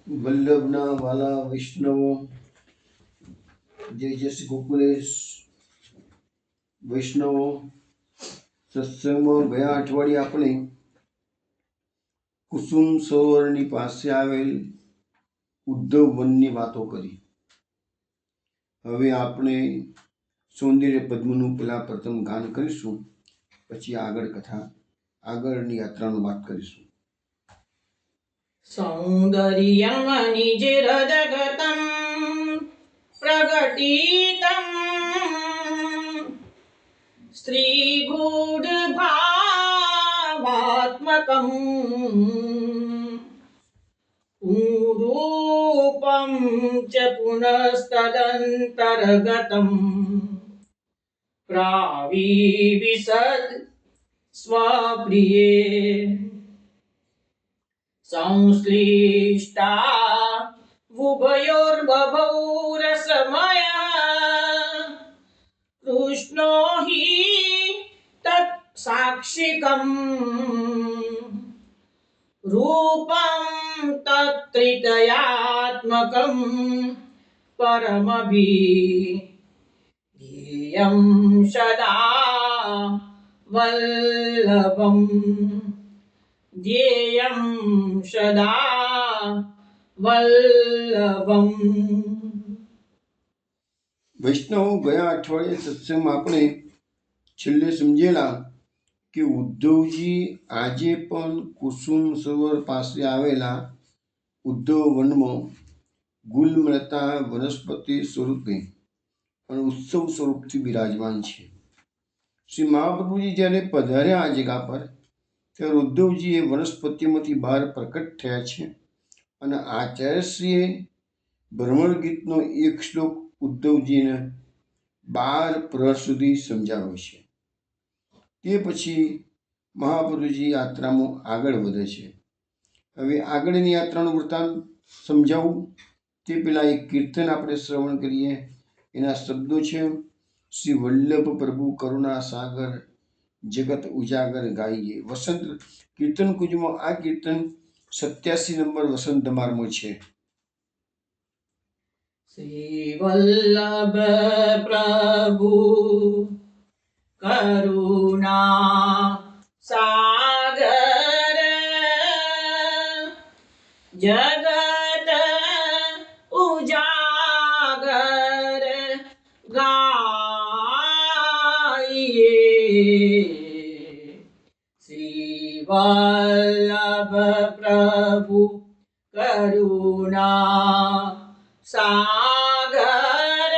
વલ્લભના વાલા વૈષ્ણવો, જય જય શ્રી ગોકુલેશ વૈષ્ણવો. સત્સંગમાં ગયા અઠવાડિયે આપણે કુસુમ સરોવરની પાસે આવેલ ઉદ્ધવ વનની વાતો કરી. હવે આપણે સૌંદર્ય પદ્મનું પેલા પ્રથમ ગાન કરીશું, પછી આગળની યાત્રાનું વાત કરીશું. સૌંદર્યમ નિજરદગતમ પ્રગટીતમ સ્ત્રીગૂઢભાવાત્મકમ રૂપમ ચ પુનસ્તદંતર્ગતમ પ્રાવિવિશદ સ્વપ્રિયે સંશ્લિષ્ટા ઉભયોર્બભૌ રસમયઃ કૃષ્ણો હિ તત્ સાક્ષિકમ રૂપમ તત્ત્રિતયાત્મકમ પરમભીયં સદા વલ્લભમ ધ્યેયં સદા વલ્લભમ. વૈષ્ણવ, ગયા અઠવાડિયે સત્સંગમાં આપણે છેલ્લે સમજેલા કે ઉદ્ધવજી આજે પણ કુસુમ સરોવર પાસે આવેલા ઉદ્ધવ વનમાં ગુલમલતા વનસ્પતિ સ્વરૂપે અને ઉત્સવ સ્વરૂપથી બિરાજમાન છે. શ્રી મહાપ્રભુજી જ્યારે પધાર્યા આ જગા પર, ત્યારે ઉદ્ધવજી એ વનસ્પતિમાંથી બહાર પ્રકટ થયા છે અને આચાર્યશ્રીએ ભ્રમર ગીતનો એક શ્લોક ઉદ્ધવજીને 12 પ્રહર સુધી સમજાવ્યો છે. તે પછી મહાપ્રભુજી યાત્રામાં આગળ વધે છે. હવે આગળની યાત્રાનું વૃત્તાંત સમજાવું તે પહેલાં એક કીર્તન આપણે શ્રવણ કરીએ. એના શબ્દો છે: શ્રી વલ્લભ પ્રભુ કરુણા સાગર, જગત ઉજાગર ગાઈએ. વસંત કીર્તન કુંજમાં આ કીર્તન 87 નંબર વસંત ધમારમાં છે. શ્રી વલ્લભ પ્રભુ કરુણા સાગર, જગત ઉજાગર ગાઈએ. શ્રી વલ્લભ પ્રભુ કરુણા સાગર,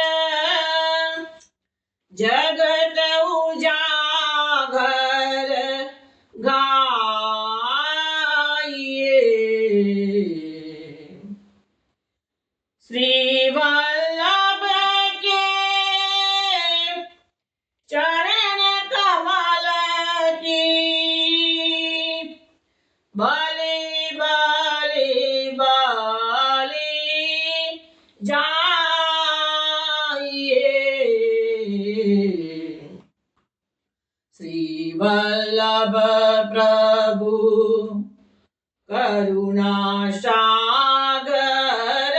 જગત ઉજાગર ગાઈએ. શ્રી વલ્લભ કે ચરણ કમલ કી બલી બલી બલી જાઈએ. શ્રી વલ્લભ પ્રભુ કરુણા સાગર,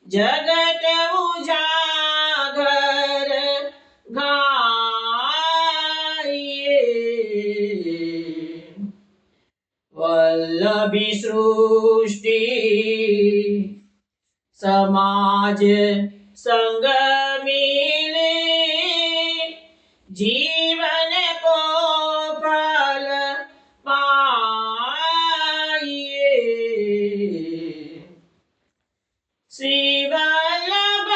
જગત ઉજાગર ગાઈએ. વલ્લભી સૃષ્ટિ સમાજ સંગ મિલે, જીવન કો ફલ પાઈએ. શ્રી વલ્લભ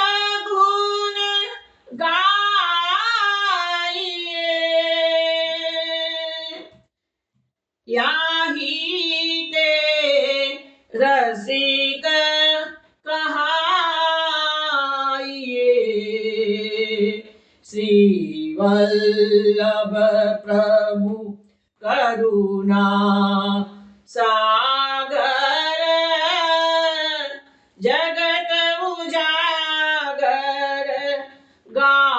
ગુણ ગાઈએ, યાહી તે રસિક કહાઈએ. શ્રી વલ્લભ પ્રભુ કરુણા સાગર, જગત ઉજાગર ગાઈએ.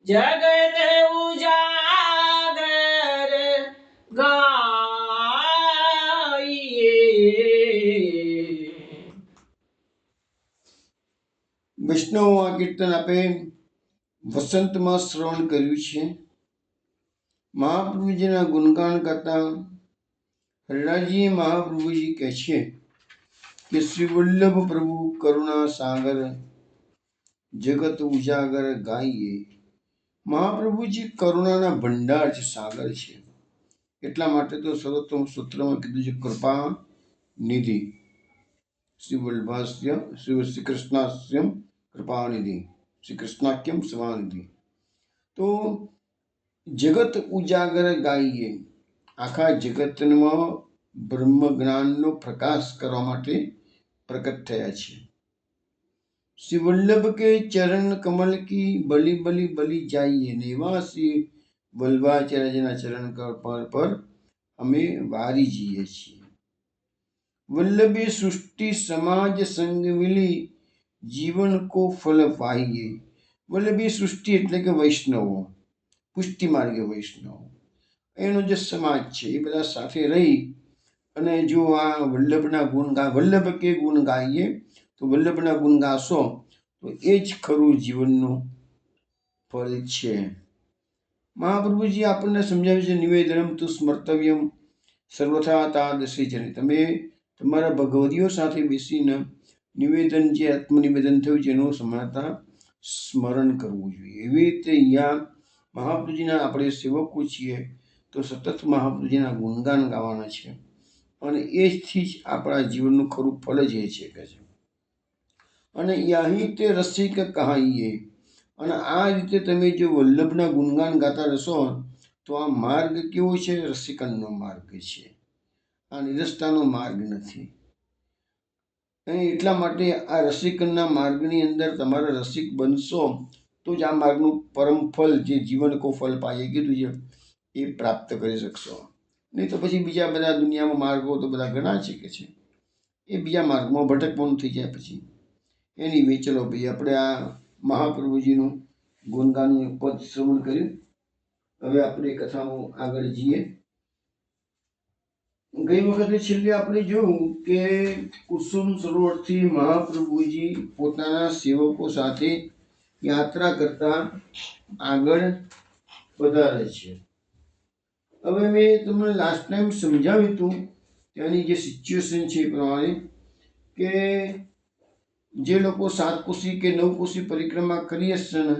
જગત ઉજાગર વૈષ્ણવ આ કીર્તન આપે વસંતમાં શ્રવણ કર્યું છે. મહાપ્રભુજીના ગુણગાન કરતા હરિરાજી મહાપ્રભુજી કહે છે કે શ્રી વલ્લભ પ્રભુ કરુણા સાગર જગત ઉજાગર ગાઈએ. મહાપ્રભુજી કરુણાના ભંડાર છે, સાગર છે. એટલા માટે તો સર્વોત્તમ સૂત્રમાં કીધું છે કૃપા નિધિ. શ્રી વલ્લભાસ્ય શ્રી કૃષ્ણાસ્યમ કૃપાનિધિ, શ્રી કૃષ્ણાખ્યમ સભાનિધિ. તો જગત ઉજાગર ગાઈએ, આખા જગતમાં બ્રહ્મ જ્ઞાનનો પ્રકાશ કરવા માટે પ્રકટ થયા છે. શ્રી વલ્લભ કે ચરણ કમલ કી બલી બલી બલી જાઈએ. ને એવા શ્રી વલ્લભાચાર્યજીના ચરણ પર અમે વારી જઈએ છીએ. વલ્લભે સૃષ્ટિ સમાજ સંગ મિલી જીવન કો ફલ પાઈએ. વલ્લભી સૃષ્ટિ એટલે કે વૈષ્ણવો, પુષ્ટિ માર્ગે વૈષ્ણવ, એનો જે સમાજ છે એ બધા સાથે રહી અને જો આ વલ્લભના ગુણ વલ્લભ કે ગુણ ગાઈએ, તો વલ્લભના ગુણ ગાશો તો એ જ ખરું જીવનનું ફળ છે. મહાપ્રભુજી આપણને સમજાવે છે નિવેદનમ તું સ્મર્તવ્યમ સર્વથા તાદશી જને. તમે તમારા ભગવતીઓ સાથે બેસીને નિવેદન જે આત્મનિવેદન થયું છે એનું સમાનતા સ્મરણ કરવું જોઈએ. એવી રીતે અહીંયા મહાપ્રભુજીના આપણે સેવકો છીએ તો સતત મહાપ્રભુજીના ગુણગાન ગાવાના છે અને એથી જ આપણા જીવનનું ખરું ફળ જ એ છે કે છે. અને યાહી તે રસિક કહાઈએ. અને આ રીતે તમે જો વલ્લભના ગુણગાન ગાતા રહેશો તો આ માર્ગ કેવો છે? રસિકનનો માર્ગ છે, આ નિરસ્તાનો માર્ગ નથી. અને એટલા માટે આ રસિકનના માર્ગની અંદર તમારે રસિક બનશો તો જ આ માર્ગનું પરમ ફલ જે જીવન કો ફલ પાઈએ કીધું છે એ પ્રાપ્ત કરી શકશો. નહીં તો પછી બીજા બધા દુનિયામાં માર્ગો તો બધા ઘણા છે કે છે, એ બીજા માર્ગમાં ભટકવાનું થઈ જાય. પછી એની વે ચલો ભાઈ આપણે આ મહાપ્રભુજીનું ગુણગાનનું પદ શ્રવણ કર્યું. હવે આપણે કથામાં આગળ જઈએ. ગઈ વખતે છેલ્લે આપણે જોયું કે કુસુમ સરોવરથી મહાપ્રભુજી પોતાના સેવકો સાથે યાત્રા કરતા આગળ વધારે છે. હવે મેં તમને લાસ્ટ ટાઈમ સમજાવ્યું હતું ત્યાંની જે સિચ્યુએશન છે એ પ્રમાણે કે જે લોકો 7 કોશી કે 9 કોશી પરિક્રમા કરી હશે ને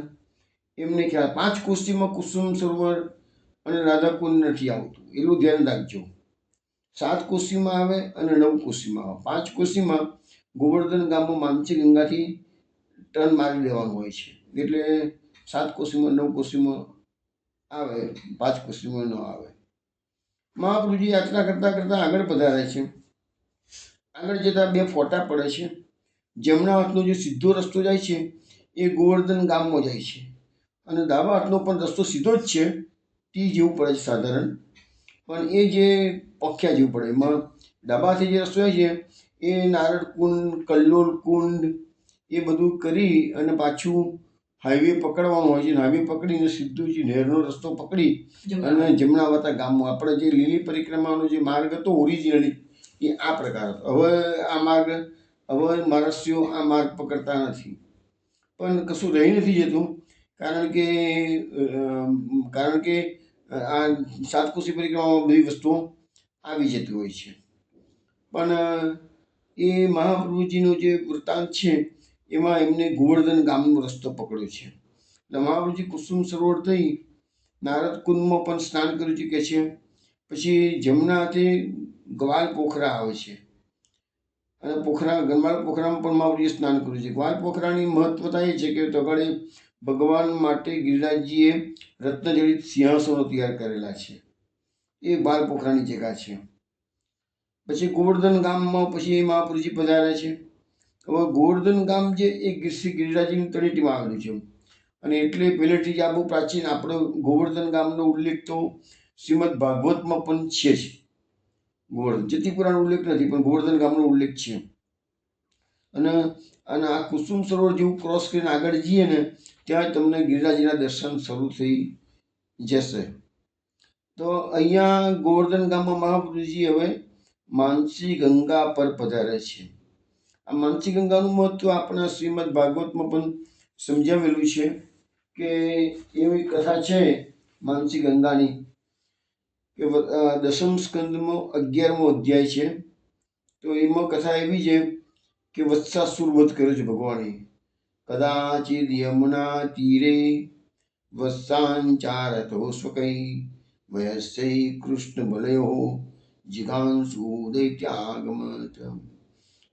એમને ખ્યાલ 5 કોશીમાં કુસુમ સરોવર અને રાધાકુંડ નથી આવતું, એટલું ધ્યાન રાખજો. 7 કોશીમાં આવે અને 9 કોશીમાં આવે. 5 કોશીમાં ગોવર્ધન ગામમાં માનસી ગંગાથી ટર્ન મારી દેવાનું હોય છે, એટલે 7 કોશીમાં 9 કોશીમાં આવે, 5 કોશીમાં ન આવે. મહાપ્રભુજી યાત્રા કરતાં કરતાં આગળ પધારે છે. આગળ જતાં 2 ફોટા પડે છે. જમણા હાથનો જે સીધો રસ્તો જાય છે એ ગોવર્ધન ગામમાં જાય છે અને ડાબા હાથનો પણ રસ્તો સીધો જ છે, ટી જેવું પડે છે સાધારણ, પણ એ જે પખ્યા જેવું પડે. એમાં ડાબા હાથે જે રસ્તો જાય છે એ નારદ કુંડ, કલ્લોલ કુંડ એ બધું કરી અને પાછું હાઈવે પકડવાનું હોય છે. હાઈવે પકડીને સીધું જે નહેરનો રસ્તો પકડી અને જમણા વાતા ગામમાં આપણે જે લીલી પરિક્રમાનો જે માર્ગ હતો ઓરિજિનલી એ આ પ્રકાર હતો. હવે આ માર્ગ હવે મહારાષ્ટ્રીઓ આ માર્ગ પકડતા નથી, પણ કશું રહી નથી જતું, કારણ કે આ 7 કોશી પરિક્રમામાં બધી વસ્તુઓ આવી જતી હોય છે. પણ એ મહાપ્રભુજીનો જે વૃત્તાંત છે એમાં એમને ગોવર્ધન ગામનો રસ્તો પકડ્યો છે. એટલે મહાપ્રભુજી કુસુમ સરોવર થઈ નારદ કુંડમાં પણ સ્નાન કરી ચૂક્યા છે. પછી જમણા હાથે ગ્વાલ પોખરા આવે છે અને ગરમાળ પોખરામાં પણ મહાપ્રભુજીએ સ્નાન કર્યું છે. ગ્વાલ પોખરાની મહત્વતા એ છે કે તગાડે ભગવાન માટે ગિરિરાજજીએ રત્નજડિત સિંહાસનો તૈયાર કરેલા છે, એ ગ્વાલ પોખરાની જગ્યા છે. પછી ગોવર્ધન ગામમાં પછી મહાપ્રભુજી પધાર્યા છે. હવે ગોવર્ધન ગામ જે એ શ્રી ગિરિરાજજીની તળેટીમાં આવેલું છે અને એટલે પહેલેથી જ આ બહુ પ્રાચીન આપણો ગોવર્ધન ગામનો ઉલ્લેખ તો શ્રીમદ ભાગવતમાં પણ છે જ. ગોવર્ધન જતિપુરાનો ઉલ્લેખ નથી પણ ગોવર્ધન ગામનો ઉલ્લેખ છે. અને આ કુસુમ સરોવર જેવું ક્રોસ કરીને આગળ જઈએ ને ત્યાં તમને ગિરિરાજજીના દર્શન શરૂ થઈ જશે. તો અહીંયા ગોવર્ધન ગામમાં મહાપ્રભુજી હવે માનસી ગંગા પર પધારે છે આ માનસી ગંગાનું મહત્વ આપણા શ્રીમદ ભાગવતમાં પણ સમજાવેલું છે કે એવી કથા છે માનસી ગંગાની કે દશમ સ્કંદમાં 11મો અધ્યાય છે. તો એમાં કથા એવી છે કે વત્સાસુર વધ કર્યો છે ભગવાને. કદાચિદ યમુના તીરે વત્સાંચારતો સ્વકૈ વયસ્ય કૃષ્ણ બલયો જિઘાંસુ દૈત્યાગમત.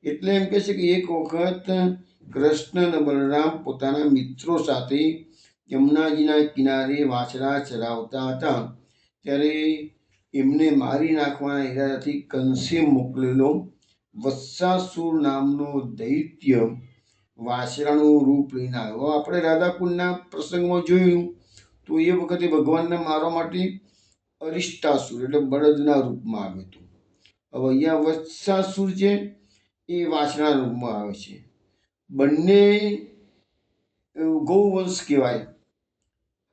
એટલે એમ કહે છે કે એક વખત કૃષ્ણ અને બલરામ પોતાના મિત્રો સાથે યમુનાજીના કિનારે વાછરા ચરાવતા હતા. ત્યારે એમને મારી નાખવાના ઈરાદાથી કંસે મોકલેલો વત્સાસુર નામનો દૈત્ય વાછરાનું રૂપ લઈને આવ્યો. આપણે રાધાકુંડના પ્રસંગમાં જોયું તો એ વખતે ભગવાનને મારવા માટે અરિષ્ટાસુર એટલે બળદના રૂપમાં આવ્યો હતો. હવે અહીંયા વત્સાસુર છે એ વાછરાના રૂપમાં આવે છે. બંને ગૌવંશ કહેવાય.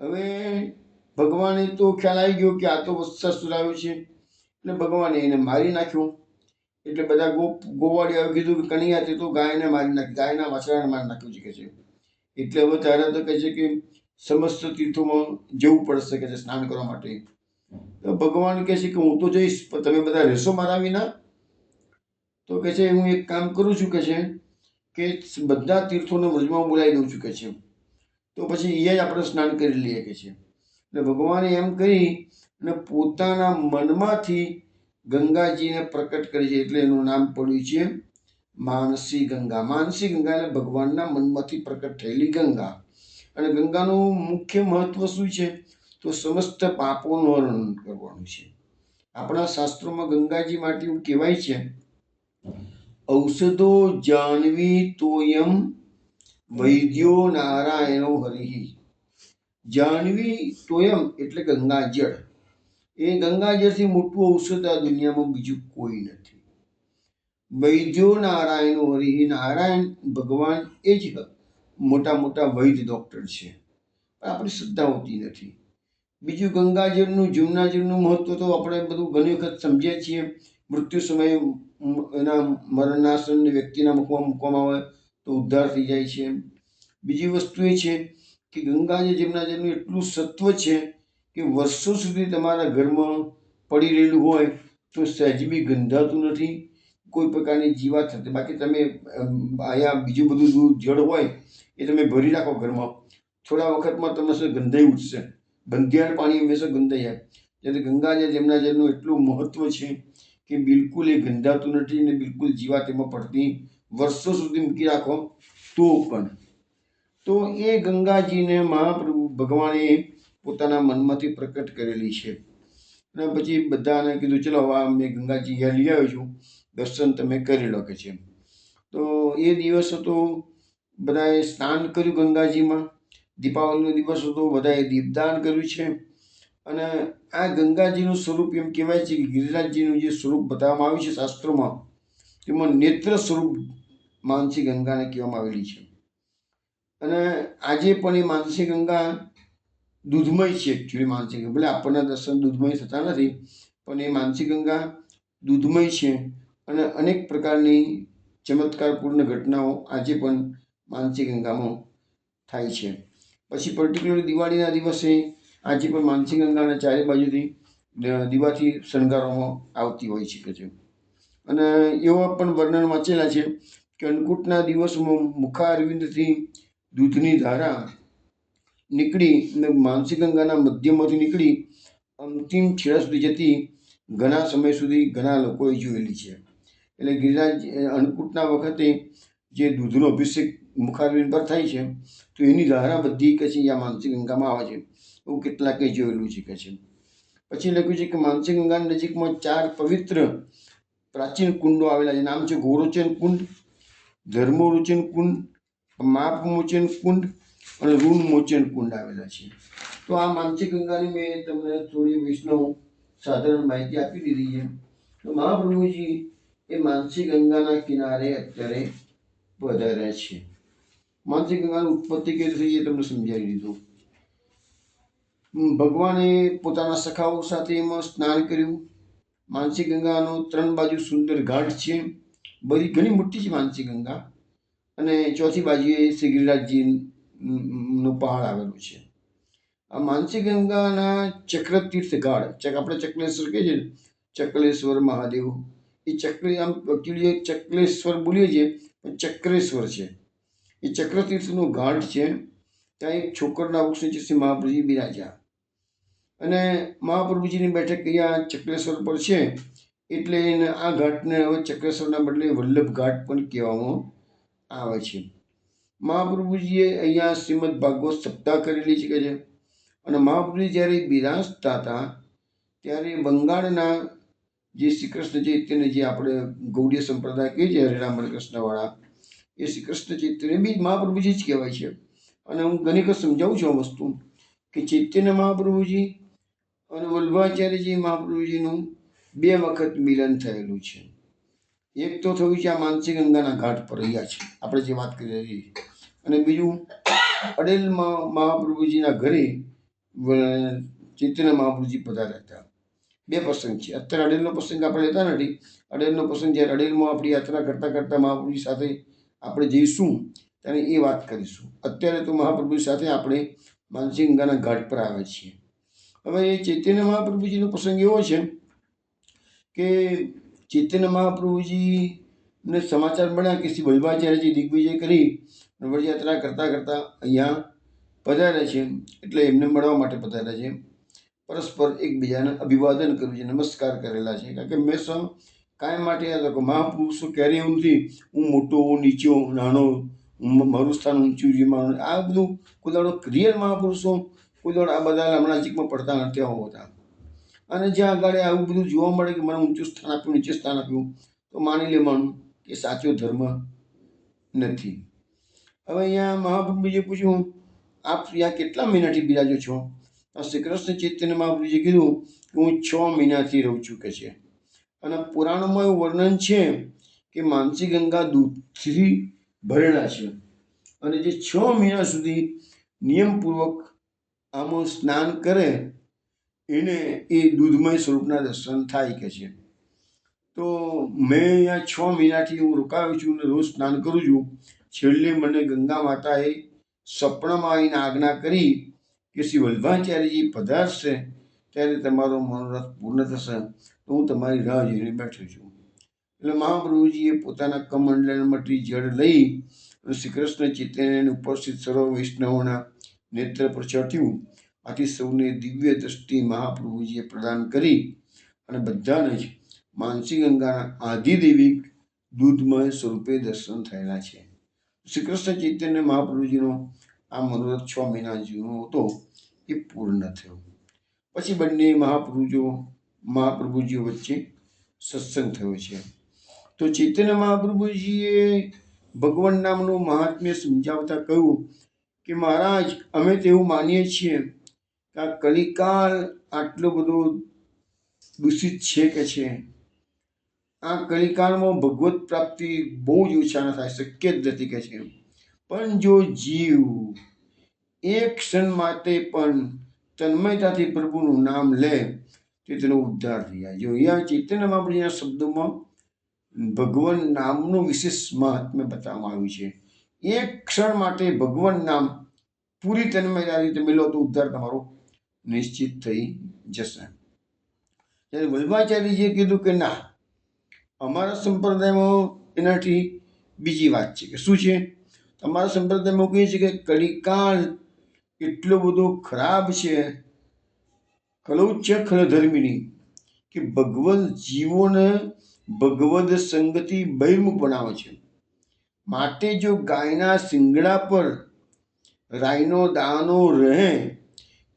હવે ભગવાને તો ખ્યાલ આવી ગયો કે આ તો વત્સાસુર આવ્યો છે એટલે ભગવાને એને મારી નાખ્યો. એટલે બધા ગોવાળિયાએ કીધું કે કનૈયા તે તો ગાયને મારી નાખી, ગાયના વાછરાને મારી નાખ્યું છે કે છે. એટલે હવે ત્યારે તો કહે છે કે સમસ્ત તીર્થોમાં જવું પડશે કે છે સ્નાન કરવા માટે. તો ભગવાન કહે છે કે હું તો જઈશ પણ તમે બધા રહેશો મારા વિના? તો કહે છે હું એક કામ કરું છું કે છે કે બધા તીર્થોને વ્રજમાં બોલાવી દઉં છું કે છે. તો પછી એ જ આપણે સ્નાન કરી લઈએ કે છે. એટલે ભગવાને એમ કરી અને પોતાના મનમાંથી ગંગાજીને પ્રકટ કરી છે એટલે એનું નામ પડ્યું છે માનસી ગંગા. માનસી ગંગા એટલે ભગવાનના મનમાંથી પ્રકટ થયેલી ગંગા. અને ગંગાનું મુખ્ય મહત્વ શું છે? તો સમસ્ત પાપોનું હરણ કરવાનું છે. આપણા શાસ્ત્રોમાં ગંગાજી માટે એવું કહેવાય છે ઔષધો જાહ્નવી તોયમ વૈદ્યો નારાયણો હરિ. જાહ્નવી તોયમ એટલે ગંગાજળ. એ ગંગાજળથી મોટું ઔષધ આ દુનિયામાં બીજું કોઈ નથી. વૈદ્યો નારાયણો હરિ. નારાયણ ભગવાન એ જ મોટા મોટા વૈદ્ય ડૉક્ટર છે. આપણી શ્રદ્ધા હોતી નથી. બીજું ગંગાજળનું જમનાજળનું મહત્વ તો આપણે બધું ઘણી વખત સમજીએ છીએ. મૃત્યુ સમયે એના મરણાસન્ન વ્યક્તિના મુખમાં મૂકવામાં આવે તો ઉદ્ધાર થઈ જાય છે. બીજી વસ્તુ એ છે કે ગંગાજળ જમનાજળનું એટલું સત્વ છે કે વર્ષો સુધી તમારા ઘરમાં પડી રહેલું હોય તો સહેજ બી ગંધાતું નથી, કોઈ પ્રકારની જીવાત થતી. બાકી તમે અહીંયા બીજું બધું જળ હોય એ તમે ભરી રાખો ઘરમાં, થોડા વખતમાં તમને ગંધાઈ ઉઠશે. બંધિયાળ પાણી હંમેશા ગંધાઈ જાય. જ્યારે ગંગાજળ જમનાજળનું એટલું મહત્વ છે કે બિલકુલ એ ગંધાતું નથી ને બિલકુલ જીવાત એમાં પડતી. વર્ષો સુધી મૂકી રાખો તો પણ. તો એ ગંગાજીને મહાપ્રભુ ભગવાને પોતાના મનમાંથી પ્રકટ કરેલી છે. અને પછી બધાને કીધું ચલો હવે મેં ગંગાજી અહીંયા લઈ આવ્યો છું, દર્શન તમે કરી લો કે છે. તો એ દિવસ હતો, બધાએ સ્નાન કર્યું ગંગાજીમાં. દીપાવલીનો દિવસ હતો, બધાએ દીપદાન કર્યું છે. અને આ ગંગાજીનું સ્વરૂપ એમ કહેવાય છે કે ગિરિરાજજીનું જે સ્વરૂપ બતાવવામાં આવ્યું છે શાસ્ત્રોમાં, તેમાં નેત્ર સ્વરૂપ માનસી ગંગાને કહેવામાં આવેલી છે. અને આજે પણ એ માનસી ગંગા દૂધમય છે. એકચ્યુઅલી માનસી ગંગા ભલે આપણને દર્શન દૂધમય થતા નથી, પણ એ માનસી ગંગા દૂધમય છે. અને અનેક પ્રકારની ચમત્કારપૂર્ણ ઘટનાઓ આજે પણ માનસી ગંગામાં થાય છે. પછી પર્ટિક્યુલર દિવાળીના દિવસે આજે પણ માનસી ગંગાને ચારે બાજુથી દીવાથી શણગારવામાં આવતી હોય છે કે. અને એવા પણ વર્ણન વાંચેલા છે કે અન્નકૂટના દિવસમાં મુખારવિંદથી દૂધની ધારા નીકળી અને માનસી ગંગાના મધ્યમાંથી નીકળી અંતિમ છેડા સુધી જતી ઘણા સમય સુધી ઘણા લોકોએ જોયેલી છે. એટલે ગિરિરાજ અન્નકૂટના વખતે જે દૂધનો અભિષેક મુખારવિંદ પર થાય છે તો એની ધારા બધી કે છે આ માનસી ગંગામાં આવે છે. એવું કેટલાકે જોયેલું છે કે છે. પછી લખ્યું છે કે માનસી ગંગાની નજીકમાં 4 પવિત્ર પ્રાચીન કુંડો આવેલા છે. નામ છે ગોરોચન કુંડ, ધર્મોરોચન કુંડ, માપમોચન કુંડ અને ઋણમોચન કુંડ આવેલા છે. તો આ માનસી ગંગાની મેં તમને થોડી વૈષ્ણવ સાધારણ માહિતી આપી દીધી છે. તો મહાપ્રભુજી એ માનસી ગંગાના કિનારે અત્યારે પધાર્યા છે. માનસી ગંગાની ઉત્પત્તિ કઈ થઈ એ તમને સમજાવી દીધું. ભગવાને પોતાના સખાઓ સાથે એમાં સ્નાન કર્યું. માનસી ગંગાનો 3 બાજુ સુંદર ઘાટ છે બધી ઘણી મોટી છે માનસી ગંગા. અને ચોથી બાજુએ શ્રી ગિરિરાજજી નું પહાડ આવેલું છે. આ માનસી ગંગાના ચક્રતીર્થ ઘાટ, આપણે ચકલેશ્વર કહીએ છીએ, ચકલેશ્વર મહાદેવ, એ આમ એકચ્યુઅલી ચકલેશ્વર બોલીએ છીએ પણ ચક્રેશ્વર છે. એ ચક્રતીર્થનું ઘાટ છે. ત્યાં એક છોકરના વૃક્ષ નીચે શ્રી મહાપ્રભુજી બિરાજ્યા અને મહાપ્રભુજીની બેઠક અહીંયા ચક્રેશ્વર પર છે. એટલે આ ઘાટને હવે ચક્રેશ્વરના બદલે વલ્લભ ઘાટ પણ કહેવામાં આવે છે. મહાપ્રભુજીએ અહીંયા શ્રીમદ ભાગવત સપ્તાહ કરેલી છે કે છે. અને મહાપ્રભુજી જ્યારે બિરાજતા હતા ત્યારે બંગાળના જે શ્રી કૃષ્ણ ચૈતન્ય, જે આપણે ગૌડીય સંપ્રદાય કહીએ છીએ હરે રામ હરે કૃષ્ણવાળા, એ શ્રી કૃષ્ણ ચૈતન્ય બી મહાપ્રભુજી જ કહેવાય છે. અને હું ઘણી વખત સમજાવું છું આ વસ્તુ કે ચૈતન્ય મહાપ્રભુજી અને વલ્લભાચાર્યજી મહાપ્રભુજીનું 2 વખત મિલન થયેલું છે. એક તો થયું છે આ માનસી ગંગાના ઘાટ પર અહીંયા છે આપણે જે વાત કરી રહ્યા છીએ, અને બીજું અડેલમાં મહાપ્રભુજીના ઘરે ચૈતન્ય મહાપ્રભુજી પધાર્યા હતા. 2 પ્રસંગ છે. અત્યારે અડેલનો પ્રસંગ આપણે લેતા નથી. અડેલનો પ્રસંગ જ્યારે અડેલમાં આપણી યાત્રા કરતાં કરતાં મહાપ્રભુજી સાથે આપણે જઈશું ત્યારે એ વાત કરીશું. અત્યારે તો મહાપ્રભુજી સાથે આપણે માનસી ગંગાના ઘાટ પર આવે છીએ. હવે એ ચૈતન્ય મહાપ્રભુજીનો પ્રસંગ એવો છે કે ચૈતન્ય મહાપ્રભુજીને સમાચાર મળ્યા કે શ્રી વલ્લભાચાર્યજી દિગ્વિજય કરી વડયાત્રા કરતાં કરતાં અહીંયા પધાર્યા છે. એટલે એમને મળવા માટે પધાર્યા છે. પરસ્પર એકબીજાને અભિવાદન કર્યું છે, નમસ્કાર કરેલા છે. કારણ કે હંમેશા કાયમ માટે યાદ રાખો, મહાપુરુષો ક્યારેય એવું નથી હું મોટો, હું નીચો, નાનો, મારું સ્થાન ઊંચું છે, મારું આ બધું કોઈ દાડો રિયલ મહાપુરુષો કોઈ દાડો આ બધા લમણાચીકમાં પડતા નથી હોતા. અને જ્યાં આગળ આવું બધું જોવા મળે કે મને ઊંચું સ્થાન આપ્યું, નીચું સ્થાન આપ્યું, તો માની લેવાનું કે સાચો ધર્મ નથી. હવે અહીંયા મહાપ્રભુજીએ પૂછ્યું આપ અહીંયા કેટલા મહિનાથી બિરાજો છો? શ્રી કૃષ્ણ ચૈતન્ય મહાપ્રભુજીએ કીધું કે હું 6 મહિનાથી રહું છું કે છે. અને પુરાણોમાં એવું વર્ણન છે કે માનસી ગંગા દૂધથી ભરેલા છે અને જે 6 મહિના સુધી નિયમપૂર્વક આમાં સ્નાન કરે એને એ દૂધમય સ્વરૂપના દર્શન થાય કે છે. તો મેં અહીંયા 6 મહિનાથી હું રોકાયો છું અને રોજ સ્નાન કરું છું. છેલ્લે મને ગંગા માતાએ સપનામાં આવીને આજ્ઞા કરી કે શ્રી વલ્લભાચાર્યજી પધારશે ત્યારે તમારો મનોરથ પૂર્ણ થશે, તો હું તમારી રાહ જોઈને બેઠો છું. એટલે મહાપ્રભુજીએ પોતાના કમંડલમાંથી જળ લઈ અને શ્રી કૃષ્ણ ચૈતન્યને ઉપસ્થિત સર્વ વૈષ્ણવોના નેત્ર પર છાંટ્યું. આથી સૌને દિવ્ય દ્રષ્ટિ મહાપ્રભુજીએ પ્રદાન કરી અને બધાને જ માનસી ગંગાના આધિદૈવિક દૂધમય સ્વરૂપે દર્શન થયેલા છે. શ્રી કૃષ્ણ ચૈતન્ય મહાપ્રભુજીનો આ મનોરથ 6 મહિના જૂનો હતો એ પૂર્ણ થયો. પછી બંને મહાપ્રભુજીઓ વચ્ચે સત્સંગ થયો છે. તો ચૈતન્ય મહાપ્રભુજીએ ભગવાન નામનું મહાત્મ્ય સમજાવતા કહ્યું કે મહારાજ, અમે તો એવું માનીએ છીએ કે આ કલિકાળ આટલો બધો દૂષિત છે કે છે. આ કલિકાળમાં ભગવત પ્રાપ્તિ બહુ જ ઓછા થાય, શક્ય જ નથી કે છે. પણ જો જીવ એક ક્ષણ માટે પણ તન્મયતાથી પ્રભુનું નામ લે તો તેનો ઉદ્ધાર થઈ જાય. જો અહીંયા ચૈતન્ય મહાપ્રભુજીના શબ્દોમાં ભગવાન નામનું વિશેષ મહાત્મ્ય બતાવવામાં આવ્યું છે. એક ક્ષણ માટે ભગવાન નામ પૂરી તન્મયતાથી તમે લો તો ઉદ્ધાર તમારો નિશ્ચિત થઈ જશે. ત્યારે વલ્લભાચાર્યજીએ કીધું કે ના, અમારા સંપ્રદાયમાં એનાથી બીજી વાત છે. કે શું છે? અમારા સંપ્રદાયમાં કહે છે કે કલિકાળ એટલો બધો ખરાબ છે, કલૌચ ખલધર્મિની, કે ભગવદ જીવોને ભગવદ સંગથી બહિર્મુખ બનાવે છે. માટે જો ગાયના શિંગડા પર રાઈનો દાણો રહે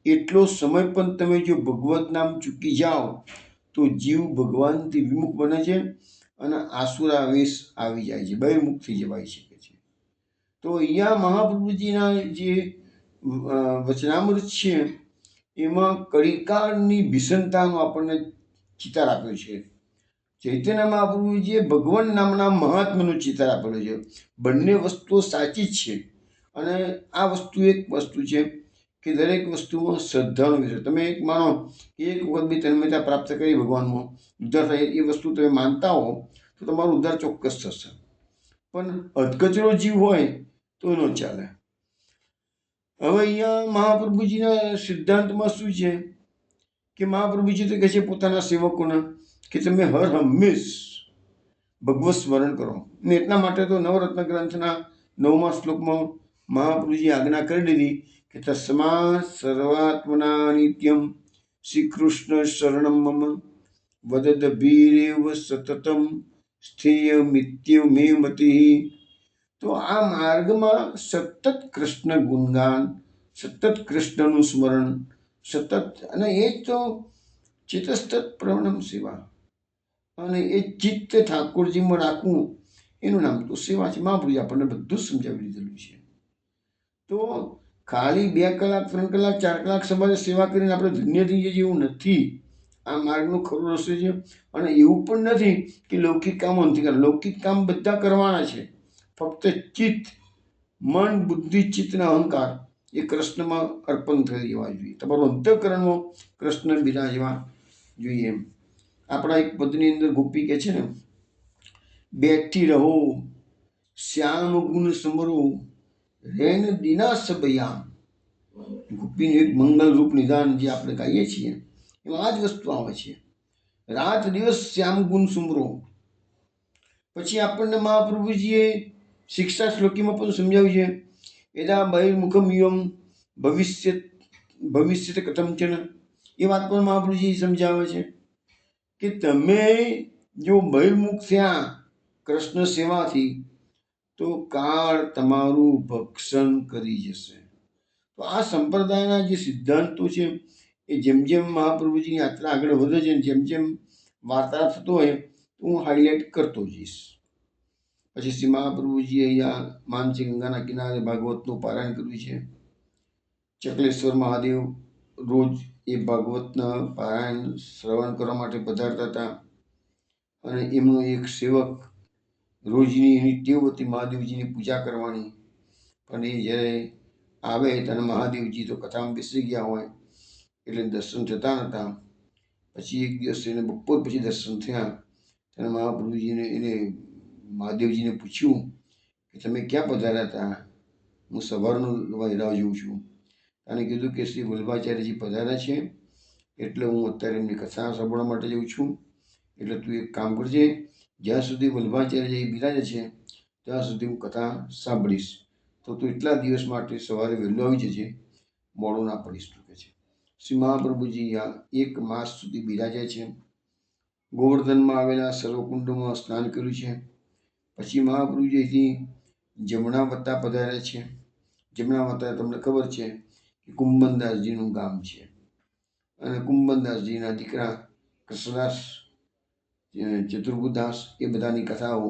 એટલો સમય પણ તમે જો ભગવદ નામ ચૂકી જાઓ તો જીવ ભગવાનથી વિમુખ બને છે અને આસુરાવેશ આવી જાય છે, બહિર્મુખ થઈ જવાય છે. તો અહીંયા મહાપ્રભુજીના જે વચનામૃત છે એમાં કલિકાળની ભીષણતાનો આપણને ચિતાર આપ્યો છે. ચૈતન્ય મહાપ્રભુજીએ ભગવાન નામના મહાત્માનું ચિતાર આપેલું છે. બંને વસ્તુઓ સાચી જ છે. અને આ વસ્તુ એક વસ્તુ છે કે દરેક વસ્તુમાં શ્રદ્ધાનો વિષય. તમે એક માનો કે એક વખત બી તન્મયતા પ્રાપ્ત કરી ભગવાનમાં ઉદ્ધાર થાય એ વસ્તુ તમે માનતા હો તો તો તમારો ઉદ્ધાર ચોક્કસ થશે. પણ અધકચરો જીવ હોય તો ન ચાલે. હવે અહીંયા મહાપ્રભુજીના સિદ્ધાંતમાં શું છે કે મહાપ્રભુજી તો કહે છે પોતાના સેવકોને કે તમે હર હંમેશ ભગવત સ્મરણ કરો. ને એટલા માટે તો નવરત્ન ગ્રંથના 9મા શ્લોકમાં મહાપ્રભુજી આજ્ઞા કરી દીધી કે તસ્માત સર્વાત્મના નિત્યમ શ્રી કૃષ્ણ શરણમ મમ વદદભીરેવ સતતમ સ્થેય મિત્ય મે મતિ. તો આ માર્ગમાં સતત કૃષ્ણ ગુણગાન, સતત કૃષ્ણનું સ્મરણ, સતત, અને એ જ તો ચિતસ્તત પ્રવણમ સેવા, અને એ ચિત્ત ઠાકોરજીમાં રાખવું એનું નામ તો સેવા છે. મહાપ્રભુજી આપણને બધું જ સમજાવી દીધેલું છે. તો ખાલી 2 કલાક 3 કલાક 4 કલાક સવારે સેવા કરીને આપણે ધન્ય થઈ જઈએ એવું નથી. આ માર્ગનો ખરો રસ્તો છે. અને એવું પણ નથી કે લૌકિક કામો નથી કરવા. લૌકિક કામ બધા કરવાના છે. ફક્ત ચિત્ત, મન, બુદ્ધિ, ચિત્ત અને અહંકાર એ કૃષ્ણમાં અર્પણ થઈ જવા જોઈએ. તમારું અંતઃકરણમાં કૃષ્ણ બિરાજવા જોઈએ. આપણા એક પદની અંદર ગોપી કહે છે ને, બેઠી રહો શ્યામ ગુણ સમરો રેન દિના સબયામ. ગોપીનું એક મંગલ રૂપ નિદાન જે આપણે ગાઈએ છીએ એમાં આ જ વસ્તુ આવે છે. રાત દિવસ શ્યામ ગુણ સુમરો. પછી આપણને મહાપ્રભુજીએ શિક્ષા શ્લોકીમાં પણ સમજાવ્યું છે, એદા બહિર્મુખમ યુમ ભવિષ્યત કથમચન. એ વાત પણ મહાપ્રભુજી સમજાવે છે કે તમે જો બહિર્મુખ થયા કૃષ્ણ સેવાથી તો કાળ તમારું ભક્ષણ કરી જશે. તો આ સંપ્રદાયના જે સિદ્ધાંતો છે એ જેમ જેમ મહાપ્રભુજીની યાત્રા આગળ વધે છે, જેમ જેમ વાર્તા થતો હોય તો હું હાઇલાઇટ કરતો જઈશ. પછી શ્રી મહાપ્રભુજીએ અહીંયા માનસી ગંગાના કિનારે ભાગવતનું પારાયણ કર્યું છે. ચકલેશ્વર મહાદેવ રોજ એ ભાગવતના પારાયણ શ્રવણ કરવા માટે પધારતા હતા. અને એમનો એક સેવક રોજની એની ટેવ હતી મહાદેવજીની પૂજા કરવાની. પણ એ જ્યારે આવે ત્યારે મહાદેવજી તો કથામાં બેસી ગયા હોય એટલે દર્શન થતા નહોતા. પછી એક દિવસ એને બપોર પછી દર્શન થયા ત્યારે મહાપ્રભુજીને મહાદેવજીને પૂછ્યું કે તમે ક્યાં પધાર્યા હતા? હું સવારનો રાહ જોઉં છું. અને કીધું કે શ્રી વલ્લભાચાર્યજી પધાર્યા છે એટલે હું અત્યારે એમની કથા સાંભળવા માટે જઉં છું. એટલે તું એક કામ કરજે, જ્યાં સુધી વલ્લભાચાર્યજી બિરાજે છે ત્યાં સુધી હું કથા સાંભળીશ. તો તું એટલા દિવસ માટે સવારે વહેલો આવી જજે, મોડું ના પડીશ તું કે છે. શ્રી મહાપ્રભુજી આ 1 માસ સુધી બિરાજ્યા છે. ગોવર્ધનમાં આવેલા સર્વકુંડમાં સ્નાન કર્યું છે. પછી મહાપ્રભુજી અહીંથી જમણાવતા પધાર્યા છે. જમણાવતા તમને ખબર છે કે કુંભનદાસજીનું ગામ છે. અને કુંભનદાસજીના દીકરા કૃષ્ણદાસ, ચતુર્બુદાસ, એ બધાની કથાઓ,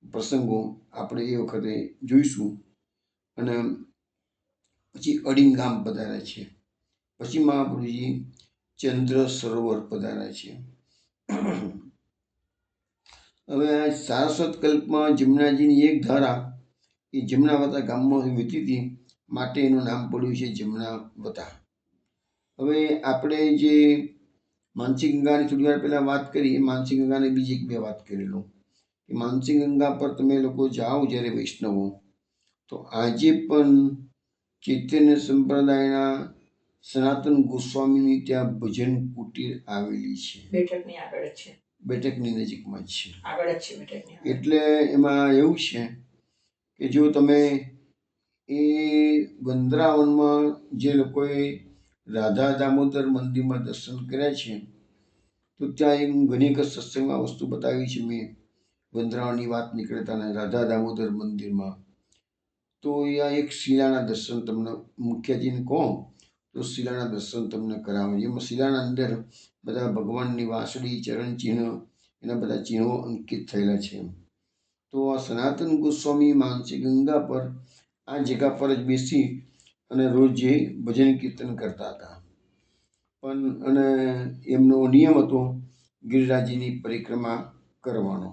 પ્રસંગો આપણે એ વખતે જોઈશું. અને પછી અડીંગ ગામ પધાર્યા છે. પછી મહાપ્રભુજી ચંદ્ર સરોવર પધાર્યા છે. હવે આ સારસ્વત કલ્પમાં જમુનાજીની એક ધારા એ જમનાવતા ગામમાં વીતી હતી માટે એનું નામ પડ્યું છે જમનાવતા. હવે આપણે જે માનસી ગંગાની થોડી વાર પહેલાં વાત કરી, એ માનસી ગંગાની બીજી 1-2 વાત કરી લઉં કે માનસી ગંગા પર તમે લોકો જાઓ જ્યારે વૈષ્ણવો, તો આજે પણ ચૈતન્ય સંપ્રદાયના સનાતન ગોસ્વામીની ત્યાં ભજન કુટીર આવેલી છે. બેઠકની આગળ જ છે, બેઠકની નજીકમાં જ છે, આગળ જ છે બેઠકની. એટલે એમાં એવું છે કે જો તમે એ વૃંદાવનમાં જે લોકોએ રાધા દામોદર મંદિરમાં દર્શન કર્યા છે તો ત્યાં એક ઘણી વખત સત્સંગમાં વસ્તુ બતાવી છે મેં. વૃંદાવનની વાત નીકળતા ને રાધા દામોદર મંદિરમાં તો અહીંયા એક શિલાના દર્શન તમને મુખ્યજીને કહો તો શિલાના દર્શન તમને કરાવે. જેમાં શિલાના અંદર બધા ભગવાનની વાંસળી, ચરણ ચિહ્ન, એના બધા ચિહ્નો અંકિત થયેલા છે. તો આ સનાતન ગોસ્વામી માનસી ગંગા પર આ જગ્યા પર જ બેસી અને રોજ જે ભજન કીર્તન કરતા હતા. પણ અને એમનો નિયમ હતો ગિરિરાજની પરિક્રમા કરવાનો.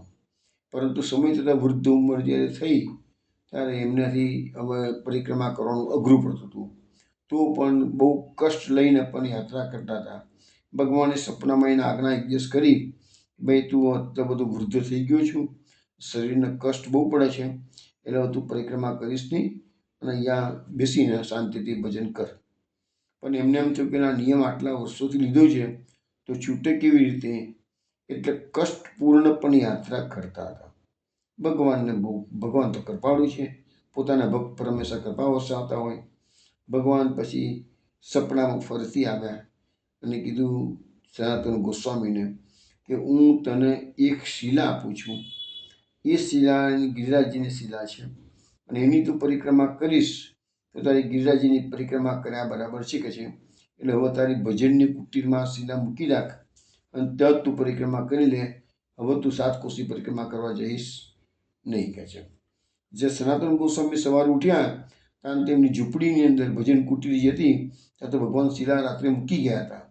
પરંતુ સમય થતાં વૃદ્ધ ઉંમર જ્યારે થઈ ત્યારે એમનાથી હવે પરિક્રમા કરવાનું અઘરું પડતું હતું. તો પણ બહુ કષ્ટ લઈને પણ યાત્રા કરતા હતા. ભગવાને સપનામાં એના આજ્ઞા એક દિવસ કરી ભાઈ તું અત્યારે બધું વૃદ્ધ થઈ ગયો છું, શરીરને કષ્ટ બહુ પડે છે, એટલે તું પરિક્રમા કરીશ નહીં અને અહીંયા બેસીને શાંતિથી ભજન કર. પણ એમને એમ થયું કે આ નિયમ આટલા વર્ષોથી લીધો છે તો છૂટે કેવી રીતે, એટલે કષ્ટપૂર્ણ પણ યાત્રા કરતા હતા. ભગવાન તો કૃપાળુ છે, પોતાના ભક્ત પર હંમેશા કૃપા વરસાવતા હોય. ભગવાન પછી સપનામાં ફરતી આવ્યા અને કીધું સનાતન ગોસ્વામીને કે હું તને એક શિલા આપું છું, એ શિલા ગિરિરાજજીની શિલા છે અને એની તું પરિક્રમા કરીશ તો તારી ગિરિરાજજીની પરિક્રમા કર્યા બરાબર છે કે છે. એટલે હવે તારી ભજનની કુટીરમાં શિલા મૂકી રાખ અને ત્યાં તું પરિક્રમા કરી લે. હવે તું 7 કોસી પરિક્રમા કરવા જઈશ નહીં કે છે. જે સનાતન ગોસ્વામી સવારે ઉઠ્યા કારણ તેમની ઝૂંપડીની અંદર ભજન કુટીર જે હતી ત્યાં તો ભગવાન શિલા રાત્રે મૂકી ગયા હતા.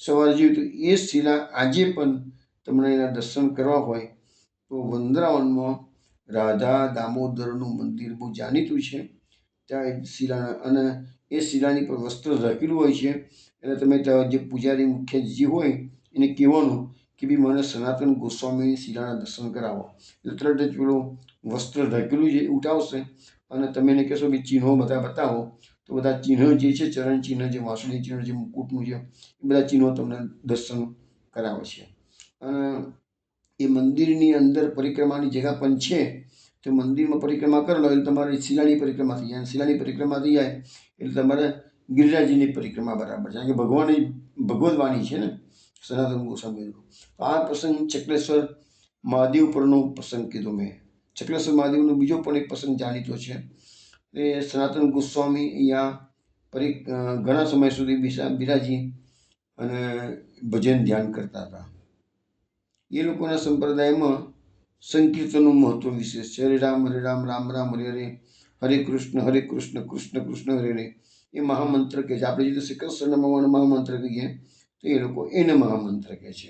સવારે જોયું તો એ શિલા આજે પણ તમને એના દર્શન કરવા હોય તો વૃંદાવનમાં રાધા દામોદરનું મંદિર બહુ જાણીતું છે. ત્યાં શિલા અને એ શિલાની પર વસ્ત્ર ઢાંકેલું હોય છે. એટલે તમે ત્યાં જે પૂજારી મુખ્ય જે હોય એને કહેવાનું કે ભાઈ મને સનાતન ગોસ્વામીની શિલાના દર્શન કરાવો. એટલે તરત જ પેલું વસ્ત્ર ઢાંકેલું જે ઉઠાવશે અને તમે એને કહેશો કે ચિહ્નો બધા બતાવો તો બધા ચિહ્નો જે છે, ચરણ ચિહ્ન, જે વાંસળી ચિહ્ન, જે મુકુટનું છે, એ બધા ચિહ્નો તમને દર્શન કરાવે છે. અને એ મંદિરની અંદર પરિક્રમાની જગ્યા પણ છે, તો મંદિરમાં પરિક્રમા કરો એટલે તમારી શિલાની પરિક્રમા થઈ જાય. શિલાની પરિક્રમા થઈ જાય એટલે તમારે ગિરિરાજજીની પરિક્રમા બરાબર છે. કારણ કે ભગવદ વાણી છે ને સનાતન ગોસ્વામીનું. આ પ્રસંગ ચક્રેશ્વર મહાદેવ પરનો પ્રસંગ કીધો મેં. ચક્રેશ્વર મહાદેવનો બીજો પણ એક પ્રસંગ જાણીતો છે. એ સનાતન ગોસ્વામી અહીંયા ઘણા સમય સુધી બિરાજી અને ભજન ધ્યાન કરતા હતા. એ લોકોના સંપ્રદાયમાં સંકીર્તનનું મહત્વ વિશેષ છે. હરે રામ રામ રામ હરે હરે, હરે કૃષ્ણ કૃષ્ણ કૃષ્ણ હરે હરે. એ મહામંત્ર કહે છે. આપણે જે શ્રી કૃષ્ણ મહામંત્ર કહીએ તો એ લોકો એને મહામંત્ર કહે છે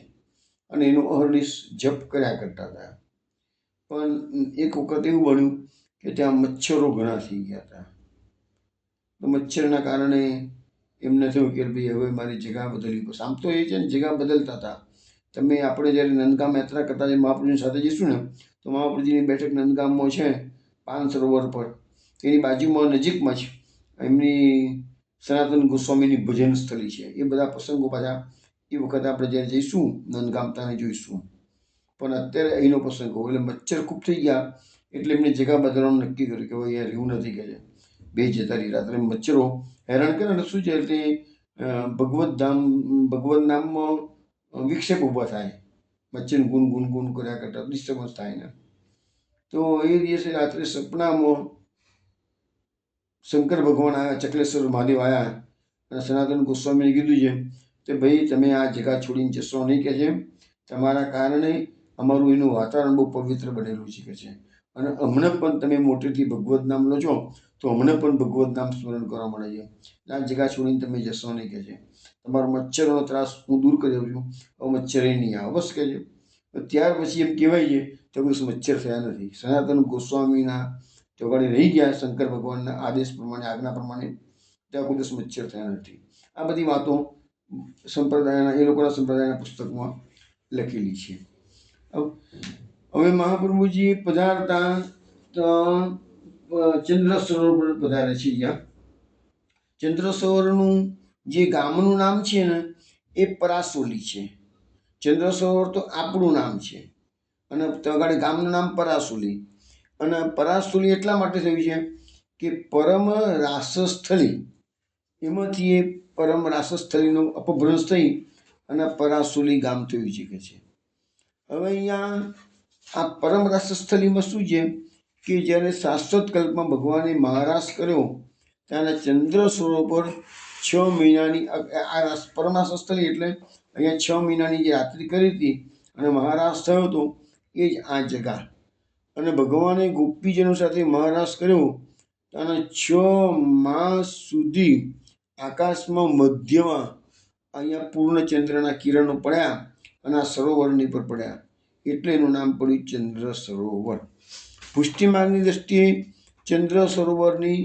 અને એનો અહર્નિશ જપ કર્યા કરતા હતા. પણ એક વખત એવું બન્યું કે ત્યાં મચ્છરો ઘણા થઈ ગયા હતા. તો મચ્છરના કારણે એમને થયું કે ભાઈ હવે મારી જગ્યા બદલવી પડશે. આમ તો એ છે ને જગ્યા બદલતા હતા. તમે આપણે જ્યારે નંદગામ યાત્રા કરતા જે મહાપ્રભુની સાથે જઈશું ને તો મહાપ્રભુજીની બેઠક નંદગામમાં છે, પાન સરોવર પર. તેની બાજુમાં નજીકમાં જ એમની સનાતન ગોસ્વામીની ભજન સ્થળી છે. એ બધા પ્રસંગો પાછા એ વખતે આપણે જ્યારે જઈશું નંદગામ ત્યાં જોઈશું. પણ અત્યારે અહીંનો પ્રસંગ હોય એટલે મચ્છર ખૂબ થઈ ગયા એટલે એમને જગ્યા બદલવાનું નક્કી કર્યું કે ભાઈ અહીંયા રહેવું નથી કે છે. બે જતા રહી. રાત્રે મચ્છરો હેરાન કરે ને શું છે એટલે ભગવત નામમાં વિક્ષેપ ઊભા થાય. મચ્છર ગુન કર્યા કરતા ડિસ્ટર્બન્સ થાય ને. તો એ દિવસે રાત્રે સપનામાં શંકર ભગવાન આવ્યા, ચક્રેશ્વર મહાદેવ આવ્યા અને સનાતન ગોસ્વામીને કીધું છે કે ભાઈ તમે આ જગ્યા છોડીને જશો નહીં કે છે. તમારા કારણે અમારું એનું વાતાવરણ બહુ પવિત્ર બનેલું છે કે છે. અને અમને પણ તમે મોટેથી ભગવત નામ લો છો તો અમને પણ ભગવત નામ સ્મરણ કરવા મળે છે. આ જગ્યા છોડીને તમે જશો નહીં કે છે. તમારો મચ્છરનો ત્રાસ હું દૂર કરી દઉં છું, હવે મચ્છરે નહીં આવે બસ કે છે. ત્યાર પછી એમ કહેવાય છે તો કોઈ મચ્છર થયા નથી. સનાતન ગોસ્વામીના ચોગાડી રહી ગયા, શંકર ભગવાનના આદેશ પ્રમાણે, આજ્ઞા પ્રમાણે, ત્યાં કોઈ દિવસ મચ્છર થયા નથી. આ બધી વાતો સંપ્રદાયના એ લોકોના સંપ્રદાયના પુસ્તકમાં લખેલી છે. હવે મહાપ્રભુજી પધારતા ચંદ્ર સરોવર પર પધારે છે. અહીંયા ચંદ્ર સરોવરનું જે ગામનું નામ છે ને એ પરાસોલી છે. ચંદ્ર સરોવર તો આપણું નામ છે અને આગળ ગામનું નામ પરાસોલી. અને પરાસોલી એટલા માટે થયું છે કે પરમ રાસસ્થળી, એમાંથી એ પરમ રાસસ્થળીનો અપભ્રંશ થઈ અને પરાસોલી ગામ થયું છે કે છે. હવે અહીંયા આ પરમ રાસસ્થળીમાં શું છે કે જ્યારે શાશ્વત કલ્પમાં ભગવાને મહારાસ કર્યો ત્યાંના ચંદ્ર સરોવર 6 મહિનાની આ પરમ રાસસ્થળી એટલે અહીંયા 6 મહિનાની જે રાત્રિ કરી હતી અને મહારાસ થયો હતો એ જ આ જગા. અને ભગવાને ગોપીજનો સાથે મહારાસ કર્યો અને 6 માસ સુધી આકાશમાં મધ્યમાં અહીંયા પૂર્ણચંદ્રના કિરણો પડ્યા અને આ સરોવરની પર પડ્યા એટલે એનું નામ પડ્યું ચંદ્ર સરોવર. પુષ્ટિમાર્ગની દ્રષ્ટિએ ચંદ્ર સરોવરની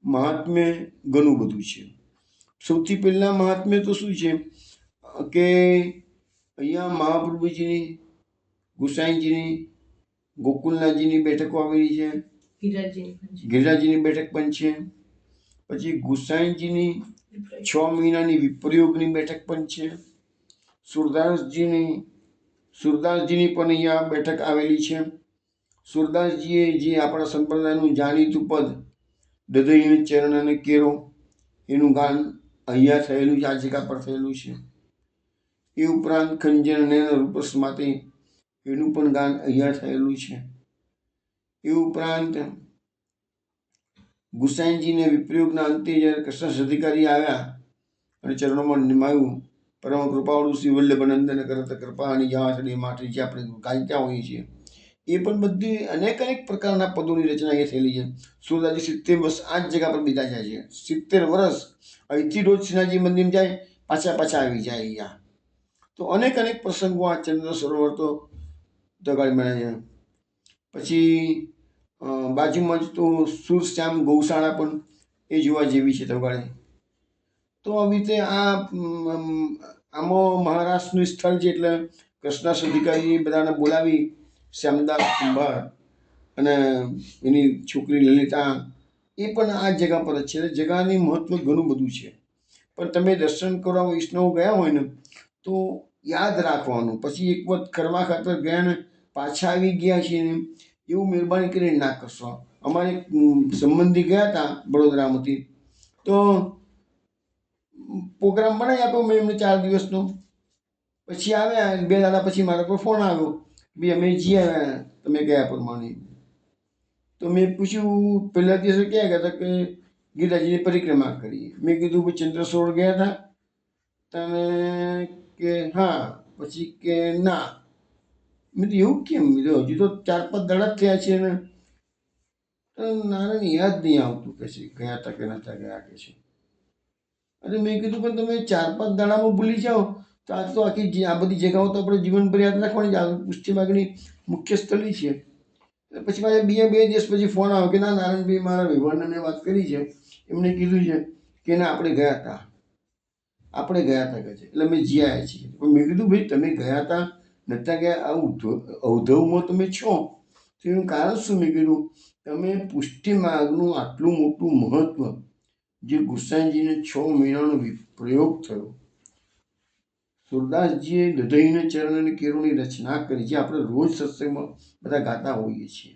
મહાત્મ્ય ઘણું બધું છે. સૌથી પહેલાં મહાત્મ્ય તો શું છે કે અહીંયા મહાપ્રભુજીની, ગુસાઈજીની, ગોકુલનાથજીની બેઠકો આવેલી છે, ગિરિરાજજીની પણ છે. ગિરિરાજજીની બેઠક પણ છે. પછી ગુસાઈજીની 6 મહિનાની વિપ્રયોગની બેઠક પણ છે. સુરદાસજીની પણ અહીંયા બેઠક આવેલી છે. સુરદાસજીએ જે આપણા સંપ્રદાયનું જાણીતું પદ દધઈને ચરણ અને કેરો, એનું ગાન અહીંયા થયેલું છે, આ જગ્યા પર થયેલું છે. એ ઉપરાંત ખંજર અને રૂપસ માટે એનું પણ ગાન અહીંયા થયેલું છે. એ ઉપરાંત ગુસાઈજીને વિપ્રયોગના અંતે જ્યારે કૃષ્ણ અધિકારી આવ્યા અને ચરણોમાં નિમાયું, પરમ કૃપાળુ શ્રી વલ્લભનંદન કરત કૃપાની જાસડી માટે જે આપણે ગાયતા હોઈએ છીએ, એ પણ બધી અનેક પ્રકારના પદોની રચના એ થયેલી છે. સુરદાસજી 70 વર્ષ આ જ જગ્યા પર બીતા જાય છે. 70 વર્ષ અહીંથી રોજ શ્રીનાથજી મંદિર જાય, પાછા આવી જાય અહીંયા. તો અનેક પ્રસંગો આ ચંદ્ર સરોવર તો દગાડી મળે છે. પછી બાજુમાં જ તો સુરશ્યામ ગૌશાળા પણ એ જોવા જેવી છે તગાડે. તો આવી રીતે આમાં મહારાષ્ટ્રનું સ્થળ છે. એટલે કૃષ્ણ અધિકારી બધાને બોલાવી, શ્યામદાસ કુંભાર અને એની છોકરી લલિતા, એ પણ આ જગ્યા પર જ છે. જગ્યાની મહત્વ ઘણું બધું છે. પણ તમે દર્શન કરવા વૈષ્ણવ ગયા હોય ને તો યાદ રાખવાનું. પછી એક વખત કરવા ખાતર ગયા ને પાછા આવી ગયા છીએ ને એવું મહેરબાની કરીને ના કરશો. અમારે સંબંધી ગયા હતા વડોદરામાંથી, તો પ્રોગ્રામ બનાવી આપ્યો મેં એમને 4 દિવસનો. પછી આવ્યા 2 દાડા પછી મારા પર ફોન આવ્યો, ભાઈ અમે જઈ આવ્યા તમે ગયા પ્રમાણે. તો મેં પૂછ્યું પહેલા દિવસે ક્યાં ગયા હતા? કે ગીતાજીની પરિક્રમા કરી. મેં કીધું ભાઈ ચંદ્ર સરોવર ગયા હતા? તમે કે હા. પછી કે ના. મેં તો એવું કેમ? હજુ તો 4-5 દાડા જ થયા છે ને. નારાયણ યાદ નહીં આવતું કે છે ગયા હતા કે નહોતા ગયા કે છે. અરે મેં કીધું પણ તમે 4-5 દાડામાં ભૂલી જાઓ તો આ તો આખી આ બધી જગ્યાઓ તો આપણે જીવનભર યાદ રાખવાની. આ પશ્ચિમાગની મુખ્ય સ્થળી છે. પછી મારે બીજા 2 દિવસ પછી ફોન આવ્યો કે ના નારાયણભાઈ મારા વિભાવને મેં વાત કરી છે, એમને કીધું છે કે ના આપણે ગયા હતા કે છે. એટલે અમે જઈ આવ્યા છીએ. પણ મેં કીધું ભાઈ તમે ગયા હતા નહોતા ગયા, આવું અવધવમાં તમે છો તો એનું કારણ શું? મેં કીધું તમે પુષ્ટિ માર્ગનું આટલું મોટું મહત્વ, જે ગુસાઈજીને 6 મહિનાનો પ્રયોગ થયો, સુરદાસજીએ દધઈને ચરણ અને કેરોની રચના કરી, જે આપણે રોજ સત્સંગમાં બધા ગાતા હોઈએ છીએ.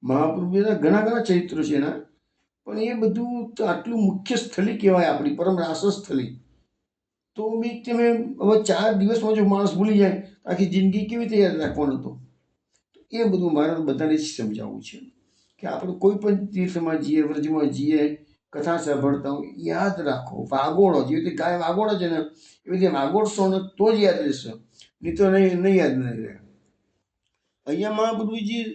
મહાપ્રભુના ઘણા ચરિત્રો છે એના, પણ એ બધું તો આટલું મુખ્ય સ્થળી કહેવાય, આપણી પરમ રાસ સ્થળી. તો બી તમે હવે 4 દિવસમાં જો માણસ ભૂલી જાય આખી જિંદગી કેવી રીતે યાદ રાખવાનો હતો? એ બધું મારે બધાને જ સમજાવવું છે કે આપણે કોઈ પણ તીર્થમાં જઈએ, વ્રજમાં જઈએ, કથા સાંભળતા હોય, યાદ રાખો. વાગોળો, જેવી રીતે ગાય વાગોળો છે ને એવી રીતે વાગોળશો ને તો જ યાદ રહેશે, નહીં તો નહીં યાદ નહીં રહે. અહીંયા મહાપ્રભુજી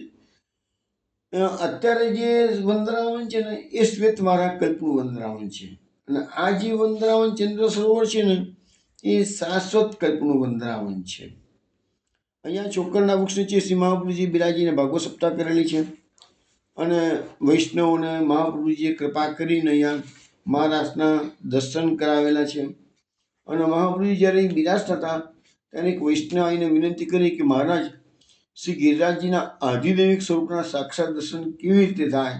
અત્યારે જે વંદરાવન છે ને એ શ્વેતવારા કલ્પનું વંદરાવન છે. અને આ જે વંદરાવન ચંદ્ર સરોવર છે ને એ શાશ્વત કલ્પનું વંદરાવન છે. અહીંયા ચોકરના વૃક્ષ નીચે શ્રી મહાપ્રભુજી બિરાજીને ભાગવત સપ્તાહ કરેલી છે. અને વૈષ્ણવોને મહાપ્રભુજીએ કૃપા કરીને અહીંયા મહારાજના દર્શન કરાવેલા છે. અને મહાપ્રભુજી જ્યારે બિરાજતા હતા ત્યારે એક વૈષ્ણવ આવીને વિનંતી કરી કે મહારાજ, શ્રી ગિરિરાજજીના આધિદૈવિક સ્વરૂપના સાક્ષાત દર્શન કેવી રીતે થાય?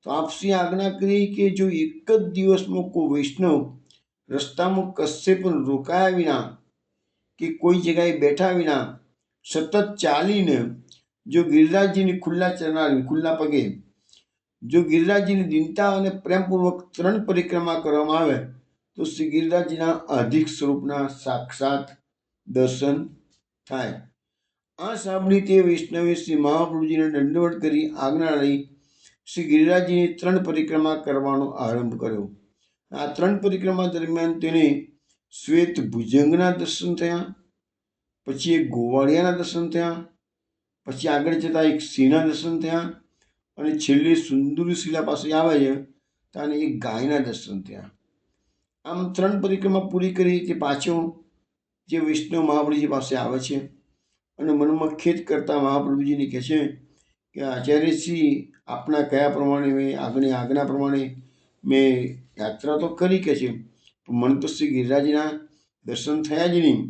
તો આપશ્રી આજ્ઞા કરી કે જો એક જ દિવસમાં કોઈ વૈષ્ણવ રસ્તામાં કશે પણ રોકાયા વિના કે કોઈ જગ્યાએ બેઠા વિના સતત ચાલીને જો ગિરિરાજજીની ખુલ્લા ચરણારી, ખુલ્લા પગે જો ગિરિરાજજીની દિનતા અને પ્રેમપૂર્વક 3 પરિક્રમા કરવામાં આવે તો શ્રી ગિરિરાજજીના અધિક સ્વરૂપના સાક્ષાત દર્શન થાય. આ સાંભળી તે વૈષ્ણવે શ્રી મહાપ્રભુજીને દંડવત કરી આજ્ઞા લઈ શ્રી ગિરિરાજજીની 3 પરિક્રમા કરવાનો આરંભ કર્યો. આ 3 પરિક્રમા દરમિયાન તેને શ્વેત ભુજંગના દર્શન થયા, પછી એક ગોવાળિયાના દર્શન થયા, પછી આગળ જતાં એક સિંહના દર્શન થયા, અને છેલ્લે સુંદરી શિલા પાસે આવે છે ત્યાં એક ગાયના દર્શન થયા. આમ 3 પરિક્રમા પૂરી કરી તે પાછો જે વૈષ્ણવ મહાપ્રભુજી પાસે આવે છે અને મનમાં ખેદ કરતા મહાપ્રભુજીને કહે છે કે આચાર્યશ્રી, આપના કયા પ્રમાણે મેં આજ્ઞા પ્રમાણે મેં યાત્રા તો કરી કે છે, પણ મને તો શ્રી ગિરિરાજના દર્શન થયા જ નહીં.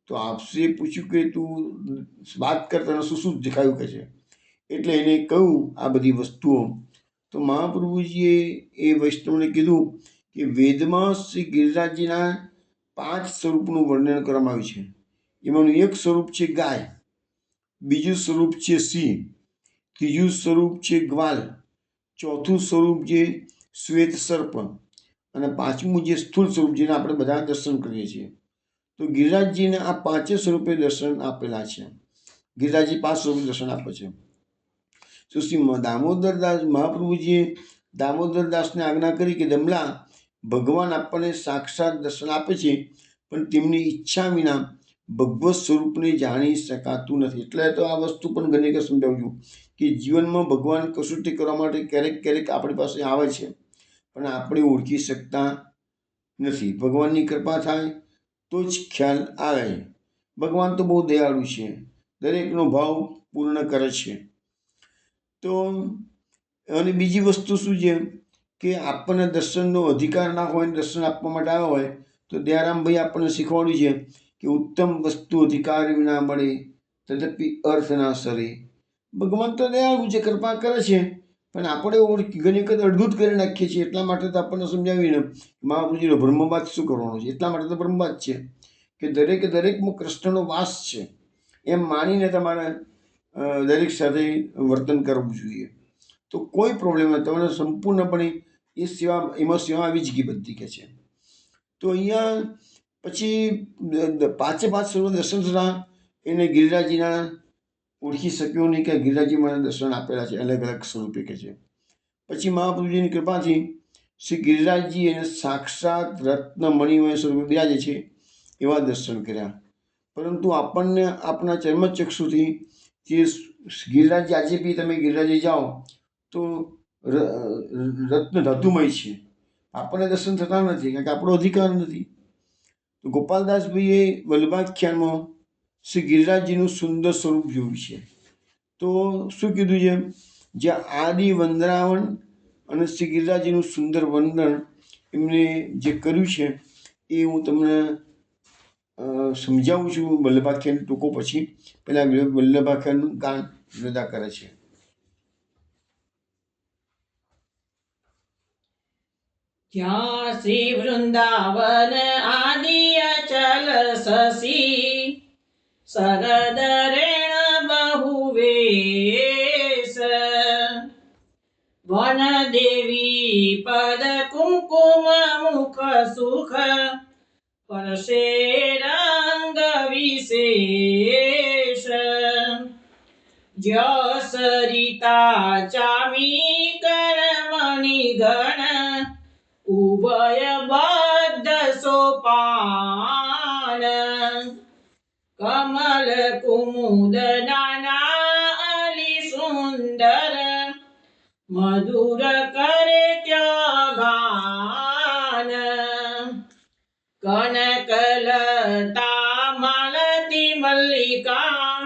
તો આપશે પૂછ્યું કે તું વાત કર, તને શું શું દેખાયું કે છે. એટલે એને કહ્યું આ બધી વસ્તુઓ. તો મહાપ્રભુજીએ એ વૈષ્ણવને કીધું કે વેદમાં શ્રી ગિરિરાજજીના 5 સ્વરૂપનું વર્ણન કરવામાં આવ્યું છે. એમાંનું એક સ્વરૂપ છે ગાય, બીજું સ્વરૂપ છે સિંહ, ત્રીજું સ્વરૂપ છે ગ્વાલ, ચોથું સ્વરૂપ છે શ્વેત સર્પ અને પાંચમું જે સ્થૂળ સ્વરૂપ જેને આપણે બધા દર્શન કરીએ છીએ. તો ગિરિરાજજીને આ 5 સ્વરૂપે દર્શન આપેલા છે. ગિરિરાજજી 5 સ્વરૂપે દર્શન આપે છે. તો શ્રી દામોદરદાસ મહાપ્રભુજીએ દામોદરદાસને આજ્ઞા કરી કે દમલા, ભગવાન આપણને સાક્ષાત દર્શન આપે છે, પણ તેમની ઈચ્છા વિના ભગવત સ્વરૂપને જાણી શકાતું નથી. એટલે તો આ વસ્તુ પણ ઘણી વખત સમજાવું છું કે જીવનમાં ભગવાન કસોટી કરવા માટે ક્યારેક ક્યારેક આપણી પાસે આવે છે, પણ આપણે ઓળખી શકતા નથી. ભગવાનની કૃપા થાય તો જ ખ્યાલ આવે. ભગવાન તો બહુ દયાળુ છે, દરેકનો ભાવ પૂર્ણ કરે છે. તો અને બીજી વસ્તુ શું છે કે આપણને દર્શનનો અધિકાર ના હોય, દર્શન આપવા માટે આવ્યા હોય તો દયારામભાઈ આપણને શીખવાડ્યું છે કે ઉત્તમ વસ્તુ અધિકાર વિના મળે તદપી અર્થ ના સરે. ભગવાન તો દયાળુ છે, કૃપા કરે છે, પણ આપણે ઘણી વખત અડધું જ કરી નાખીએ છીએ. એટલા માટે તો આપણને સમજાવીને મહાપ્રભુજીનો બ્રહ્મવાદ શું કરવાનો છે. એટલા માટે તો બ્રહ્મવાદ છે કે દરેકમાં કૃષ્ણનો વાસ છે એમ માનીને તમારે દરેક સાથે વર્તન કરવું જોઈએ. તો કોઈ પ્રોબ્લેમ નથી, તમને સંપૂર્ણપણે એ સેવા, એમાં સેવા આવી જ ગઈ બધી કે છે. તો અહીંયા પછી 5 સ્વરૂપ દર્શન થતાં એને ગિરિરાજજીના ઓળખી શક્યો નહીં કે ગિરિરાજજી મને દર્શન આપેલા છે અલગ અલગ સ્વરૂપે કે છે. પછી મહાપ્રભુજીની કૃપાથી શ્રી ગિરિરાજજી એને સાક્ષાત રત્ન મણિમય સ્વરૂપે બિરાજે છે એવા દર્શન કર્યા. પરંતુ આપણને આપણા ચર્મચક્ષુથી જે ગિરિરાજજી, આજે બી તમે ગિરિરાજજી જાઓ તો રત્ન ધાતુમય છે, આપણને દર્શન થતા નથી કારણ કે આપણો અધિકાર નથી. તો ગોપાલદાસભાઈએ વલ્લભાખ્યાનમાં શ્રી ગિરિરાજજીનું સુંદર સ્વરૂપ જોયું છે. તો શું કીધું છે, જ્યાં આદિ વંદનાવન અને શ્રી ગિરિરાજજીનું સુંદર વંદન એમને જે કર્યું છે એ હું તમને સમજાવું છું વલ્લભાખ્યાન ટૂંકો. પછી પહેલાં વલ્લભાખ્યાનનું ગાન વિરદા કરે છે. જ્યાં શ્રી વૃંદાવન આદિ અચલ શશી શરદ રેણ બહુ વેશ વન દેવી પદ કુમકુમ મુખ સુખ પરશે રંગ વિશેષ સરિતા ચામી કરમણી ગણ ઉભય બદ્ધ સોપાન કમલ કુમુદ નાના અલી સુંદર મધુર કરે ત્યગાન કનકલતા માલતી મલ્લિકા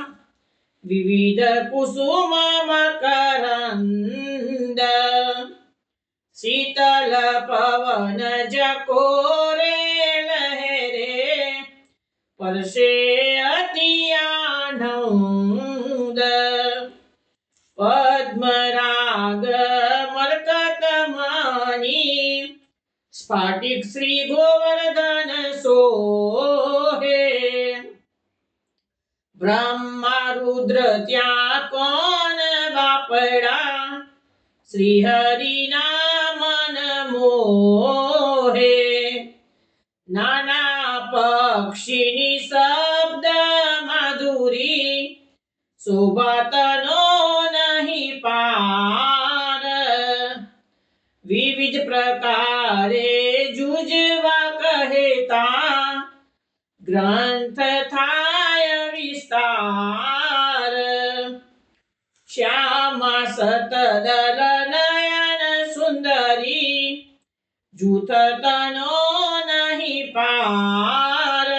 વિવિધ કુસુમ મકરંદ શીતલ પવન જકોરે લહેરે પરશે અતિ આનંદ પદ્મરાગ મરકત મણી સ્ફાટિક શ્રી ગોવર્ધન સોહે બ્રહ્મા રુદ્ર ત્યાં કોણ બાપડા શ્રી હરિના મન મોહે નાના પક્ષીની શબ્દ માધુરી શોભાતનો નહીં પાર વિવિધ પ્રકારે જુજવા કહેતા ગ્રંથ થાય વિસ્તાર શ્યામા સતદલ નયન સુંદરી જૂથ તનો નહીં પાર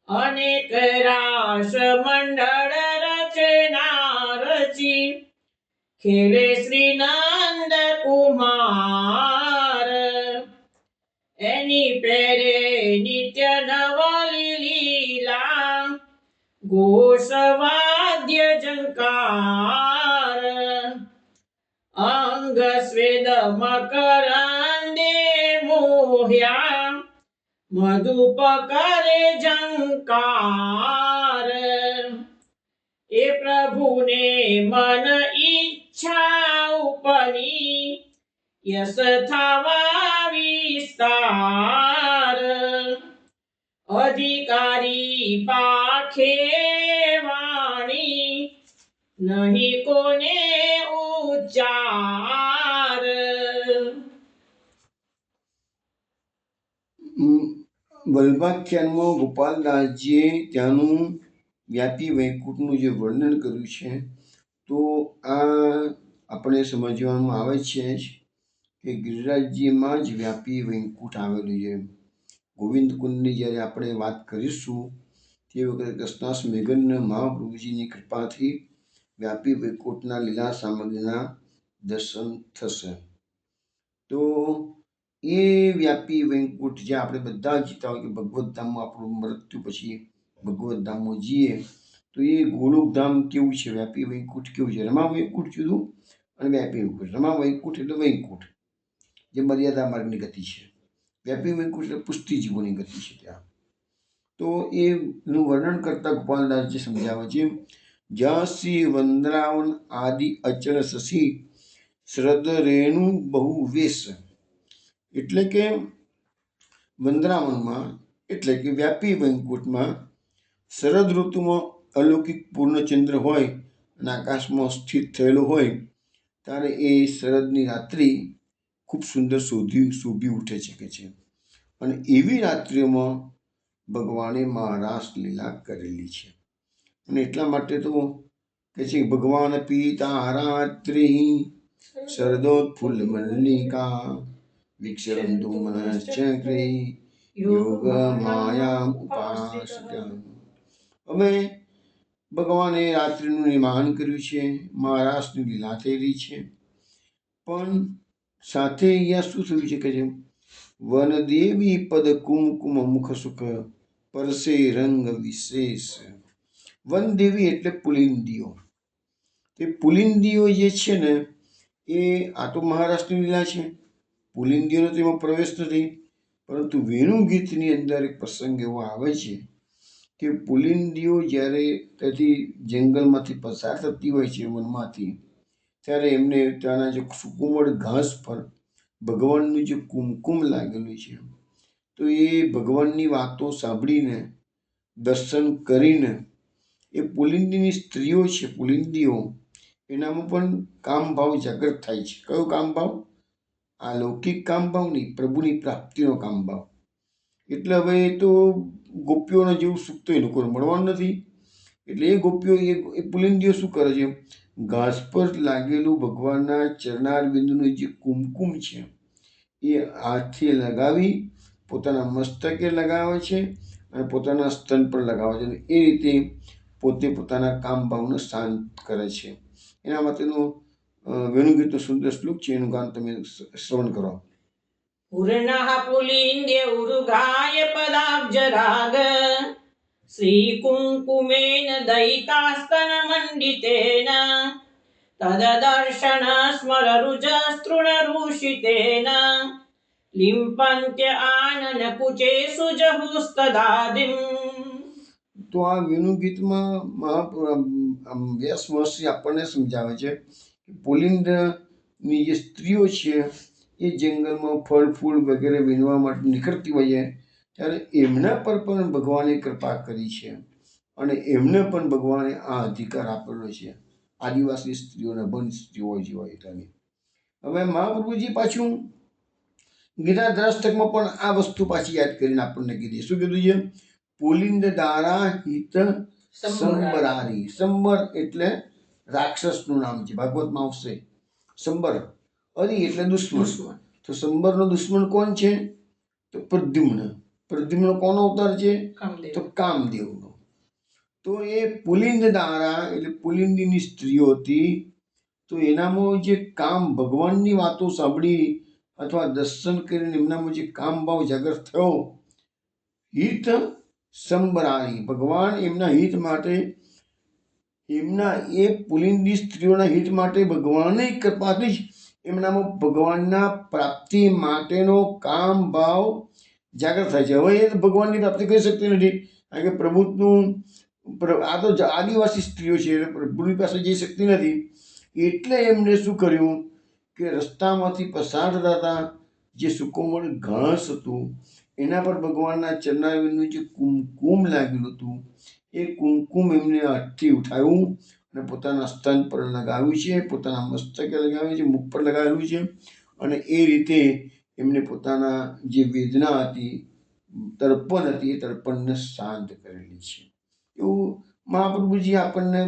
અનેક રાસ મંડળ રચના રચી ખેલે શ્રી નંદ કુમાર એની પેરે નિત્ય નવ લીલી ઘોષવાદ્ય ઝંકાર અંગ સ્વેદ મકરંદે મોહ્યા મધુપ કરે ઝંકાર એ પ્રભુને મન ઈચ્છા ઉપની યશ થવા વિસ્તાર અધિકારી પાખે વાણી નહીં કોને ઉચ્ચાર વલ્ભાખ્યાનમાં ગોપાલદાસજીએ ત્યાંનું વ્યાપી વૈકુંઠનું જે વર્ણન કર્યું છે, તો આ આપણે સમજવામાં આવે છે કે ગિરિરાજજીમાં જ વ્યાપી વૈકુંઠ આવેલું છે. ગોવિંદ કુંડની જ્યારે આપણે વાત કરીશું તે વખતે કૃષ્ણાસ મેઘન મહાપ્રભુજીની કૃપાથી વ્યાપી વૈકુંઠના લીલા સામગ્રીના દર્શન થશે. તો એ વ્યાપી વૈકુંઠ જ્યાં આપણે બધા જીતા હોય કે ભગવત ધામમાં આપણું મૃત્યુ પછી ભગવત ધામમાં જઈએ, તો એ ગોલોકધામ કેવું છે, વ્યાપી વૈકુંઠ કેવું છે. રમા વૈકુંઠ જુદું અને વ્યાપી વૈકુંઠ. રમા વૈકુંઠ એટલે વૈકુંઠ જે મર્યાદા માર્ગની ગતિ છે. વ્યાપી વૈકુંઠ એટલે પુષ્ટિ જીવોની ગતિ છે ત્યાં. તો એનું વર્ણન કરતા ગોપાલદાસજી સમજાવે છે, જ્યાં શ્રી વંદ્રાવન આદિ અચળ શશી શ્રદ્ધ રેણુ બહુ વેશ. એટલે કે વંદ્રાવનમાં એટલે કે વ્યાપી વૈકુંઠમાં શરદ ઋતુમાં અલૌકિક પૂર્ણચંદ્ર હોય અને આકાશમાં સ્થિત થયેલો હોય ત્યારે એ શરદની રાત્રિ ખૂબ સુંદર શોભી ઉઠે છે અને એવી રાત્રિઓમાં ભગવાને મહારાસ લીલા કરેલી છે. અને એટલા માટે તો કે છે ભગવાન પીતા રાત્રિ શરદોત્ફુલ્લ મલ્લિકા વિક્ષરંતુ મનશ્ચક્રે યોગ માયા ઉપાસ્ય. અમે ભગવાને રાત્રિનું નિર્માણ કર્યું છે, મહારાસની લીલા થયેલી છે, પણ સાથે અહીંયા શું થયું છે કે છે વનદેવી પદ કુમકુમ મુખ સુખ પરસે રંગ વિશેષ. વનદેવી એટલે પુલિંદીઓ. તે પુલિંદીઓ જે છે ને એ આ તો મહારાષ્ટ્રની લીલા છે, પુલિંદીઓનો તેમાં પ્રવેશ નથી. પરંતુ વેણુ ગીતની અંદર એક પ્રસંગ એવો આવે છે કે પુલિંદીઓ જ્યારે ત્યાંથી જંગલમાંથી પસાર થતી હોય છે વનમાંથી, ત્યારે એમને ત્યાંના જે સુકુમળ ઘાસ પર ભગવાનનું જે કુમકુમ લાગેલું છે, તો એ ભગવાનની વાતો સાંભળીને દર્શન કરીને એ પુલિંદીની સ્ત્રીઓ છે, પુલિંદીઓ, એનામાં પણ કામ ભાવ જાગૃત થાય છે. કયો કામ ભાવ? આ લૌકિક કામ ભાવ નહીં, પ્રભુની પ્રાપ્તિનો કામ ભાવ. એટલે હવે તો ગોપીઓને જેવું સુખ તો એ લોકોને મળવાનું નથી. એટલે એ ગોપીઓ એ પુલિંદીઓ શું કરે છે, ઘાસ પર લાગેલું ભગવાનના ચરણાર બિંદુનું જે કુમકુમ છે એ હાથથી લગાવી પોતાના મસ્તકે લગાવે છે અને પોતાના સ્તન પર લગાવે છે. અને એ રીતે પોતે પોતાના કામ ભાવને શાંત કરે છે. એના માટેનું વેણુગીતનો સુંદર શ્લોક છે, એનું ગાન તમે શ્રવણ કરો. પૂર્ણઃ પુલિંદ્ય ઉરુગાય પદાબ્જરાગ શ્રીકુંકુમેન દયિતાસ્તન મંડિતેન તદદર્શન સ્મરરુજસ્તૃણરૂષિતેન લિંપન્ત્ય આનન કુચે સુજહુસ્તદાદિમ. તો આ વેણુગીતમાં વ્યાસ મહર્ષિ આપણને સમજાવે છે કે પુલિંદની જે સ્ત્રીઓ છે એ જંગલમાં ફળ ફૂલ વગેરે વીણવા માટે નીકળતી હોય છે, ત્યારે એમના પર પણ ભગવાને કૃપા કરી છે અને એમને પણ ભગવાને આ અધિકાર આપેલો છે. આદિવાસી સ્ત્રીઓના બંધ સ્ત્રીઓ જે હોય ત્યાંની. હવે મહાપ્રભુજી પાછું ગીતાધરાષ્ટકમાં પણ આ વસ્તુ પાછી યાદ કરીને આપણને કીધી. શું કીધું છે? પુલિંદ દારા હિત સંબરારી. સંબર એટલે રાક્ષસનું નામ છે, ભાગવતમાં આવશે સંબર. અરી એટલે દુશ્મન. તો સંબરનો દુશ્મન કોણ છે? તો પ્રદ્યુમ્ન. પ્રદ્યુમ્ન કોનો અવતાર છે? તો કામદેવનો. તો એ પુલિંદ દારા એટલે પુલિંદીની સ્ત્રીઓ હતી. તો એનામાં જે કામ ભગવાનની વાતો સાંભળી અથવા દર્શન કરીને એમનામાં જે કામ ભાવ જાગૃત થયો, હિત સંબરારી, ભગવાન એમના હિત માટે, એમના એ પુલિંદી સ્ત્રીઓના હિત માટે ભગવાનની કૃપાથી જ એમનામાં ભગવાનના પ્રાપ્તિ માટેનો કામ ભાવ જાગૃત થાય છે. હવે એ ભગવાનની પ્રાપ્તિ કરી શકતી નથી, કારણ કે પ્રભુનું આ તો આદિવાસી સ્ત્રીઓ છે, પ્રભુની પાસે જઈ શકતી નથી. એટલે એમણે શું કર્યું કે રસ્તામાંથી પસાર થતા હતા, જે સુકોમળ ઘાસ હતું એના પર ભગવાનના ચરણારવિંદનું જે કુમકુમ લાગેલું હતું, એ કુમકુમ એમને હાથથી ઉઠાવ્યું અને પોતાના સ્તન પર લગાવ્યું છે, પોતાના મસ્તકે લગાવ્યું છે, મુખ પર લગાવેલું છે. અને એ રીતે એમને પોતાના જે વેદના હતી, તડપણ હતી, એ તડપણને શાંત કરેલી છે. એવું મહાપ્રભુજી આપણને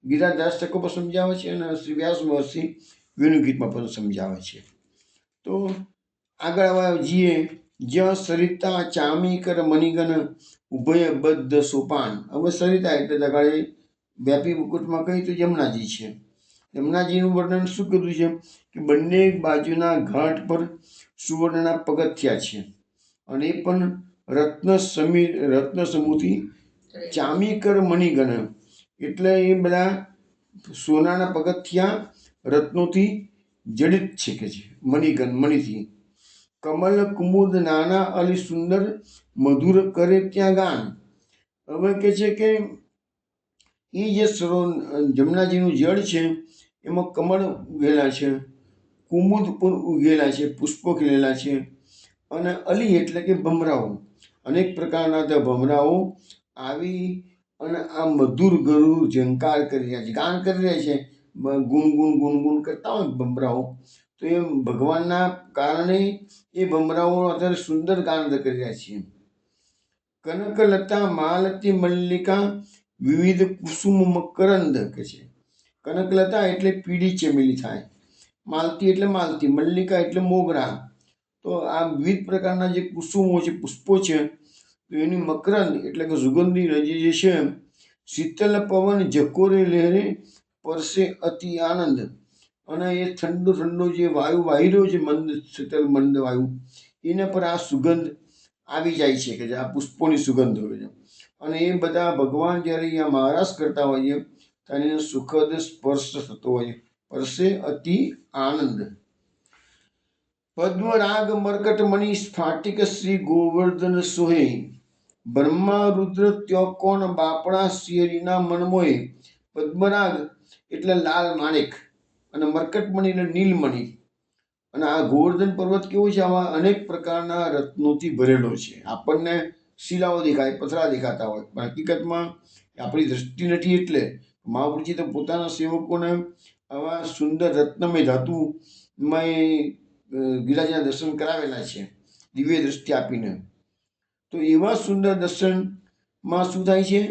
ગીતાદાસ તકો પર સમજાવે છે અને શ્રી વ્યાસ મહર્ષિ વેણુગીતમાં પણ સમજાવે છે. તો આગળ આવા જઈએ, જ્યાં સરિતા ચામી કર મણિગણ ઉભય બદ્ધ સોપાન. હવે સરિતા એટલે દગાડે વ્યાપી મુકુટમાં કહી તો જમનાજી છે. જમનાજીનું વર્ણન શું કર્યું છે કે બંને બાજુના ઘાટ પર સુવર્ણના પગથિયા છે, અને એ પણ રત્ન સમૂહથી ચામીકર મણિગણ, એટલે એ બધા સોનાના પગથિયા રત્નોથી જડિત છે કે છે, મણિગણ મણિથી. કમલ કુમુદ નાના અલી સુંદર મધુર કરે ત્યાં ગાન. હવે કે છે કે એ જે જમનાજીનું જળ છે એમાં કમળ ઉગેલા છે, કુમુદ પણ ઉગેલા છે, પુષ્પો ખીલેલા છે, અને અલી એટલે કે ભમરાઓ, અનેક પ્રકારના તે ભમરાઓ આવી અને આ મધુર ગરુડ ઝંકાર કરી રહ્યા છે, ગાન કરી રહ્યા છે. ગુણગુણ કરતા હોય ભમરાઓ, તો એ ભગવાનના કારણે એ ભમરાઓ અત્યારે સુંદર ગાન કરી રહ્યા છે. કનકલતા માલતી મલ્લિકા વિવિધ કુસુમ મકરંદ કે છે. કનકલતા એટલે પીળી ચમેલી થાય, માલતી એટલે માલતી, મલ્લિકા એટલે મોગરા. તો આ વિવિધ પ્રકારના જે કુસુમો છે, પુષ્પો છે, તો એની મકરંદ એટલે કે સુગંધી રજી જે છે. શીતલ પવન જકોરે લહેરે પરસે અતિ આનંદ, અને એ ઠંડો ઠંડો જે વાયુ વાહી રહ્યો છે, મંદ શીતલ મંદ વાયુ, એના પર આ સુગંધ આવી જાય છે કે જે આ પુષ્પોની સુગંધ હોય છે. અને એ બધા ભગવાન જ્યારે અહીંયા મહારાજ કરતા હોઈએ ત્યારે એને સુખદ સ્પર્શ થતો હોય, પરસે અતિ આનંદ. પદ્મરાગ મરકટ મણિ સ્ફાટિક શ્રી ગોવર્ધન સોહે, બ્રહ્મા રુદ્ર ત્યો કોણ બાપણા શ્રીહરિના મનમોહે. પદ્મરાગ એટલે લાલ માણેક, અને મરકટમણિ એટલે નીલમણિ. અને આ ગોવર્ધન પર્વત કેવો છે, આવા અનેક પ્રકારના રત્નોથી ભરેલો છે. આપણને શિલાઓ દેખાય, પથરા દેખાતા હોય, પણ હકીકતમાં આપણી દ્રષ્ટિ નથી. એટલે મહાપુરુષે તો પોતાના સેવકોને આવા સુંદર રત્નમય ધાતુમય ગિરિરાજના દર્શન કરાવેલા છે, દિવ્ય દ્રષ્ટિ આપીને. તો એવા સુંદર દર્શનમાં શું થાય છે,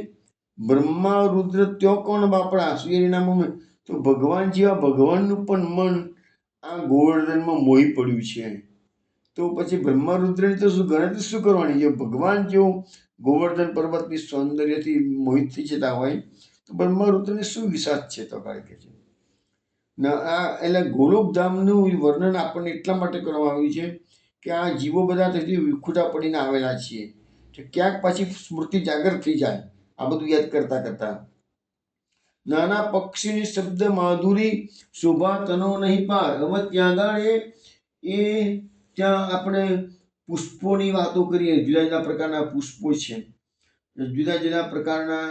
બ્રહ્મા રુદ્ર ત્યો કોણ બાપડા શ્રીહરિના મન. તો ભગવાન જેવા ભગવાનનું પણ મન આ ગોવર્ધનમાં મોહી પડ્યું છે. તો પછી બ્રહ્મા રુદ્રની તો શું ગણતરી શું કરવાની છે. ભગવાન જો ગોવર્ધન પર્વતની સૌંદર્યથી મોહિત થઈ જતા હોય તો બ્રહ્મા રુદ્રની શું વિશાળ છે. તો કાઢે કે છે આ એટલે ગોલોકધામનું વર્ણન આપણને એટલા માટે કરવામાં આવ્યું છે કે આ જીવો બધા તેથી વિખુટા પડીને આવેલા છીએ, તો ક્યાંક પાછી સ્મૃતિ જાગૃત થઈ જાય આ બધું યાદ કરતા કરતા. નાના પક્ષીની શબ્દ માધુરી શોભા તનો નહીં પાર. હવે ત્યાં આગળ એ ત્યાં આપણે પુષ્પોની વાતો કરીએ, જુદા જુદા પ્રકારના પુષ્પો છે, જુદા જુદા પ્રકારના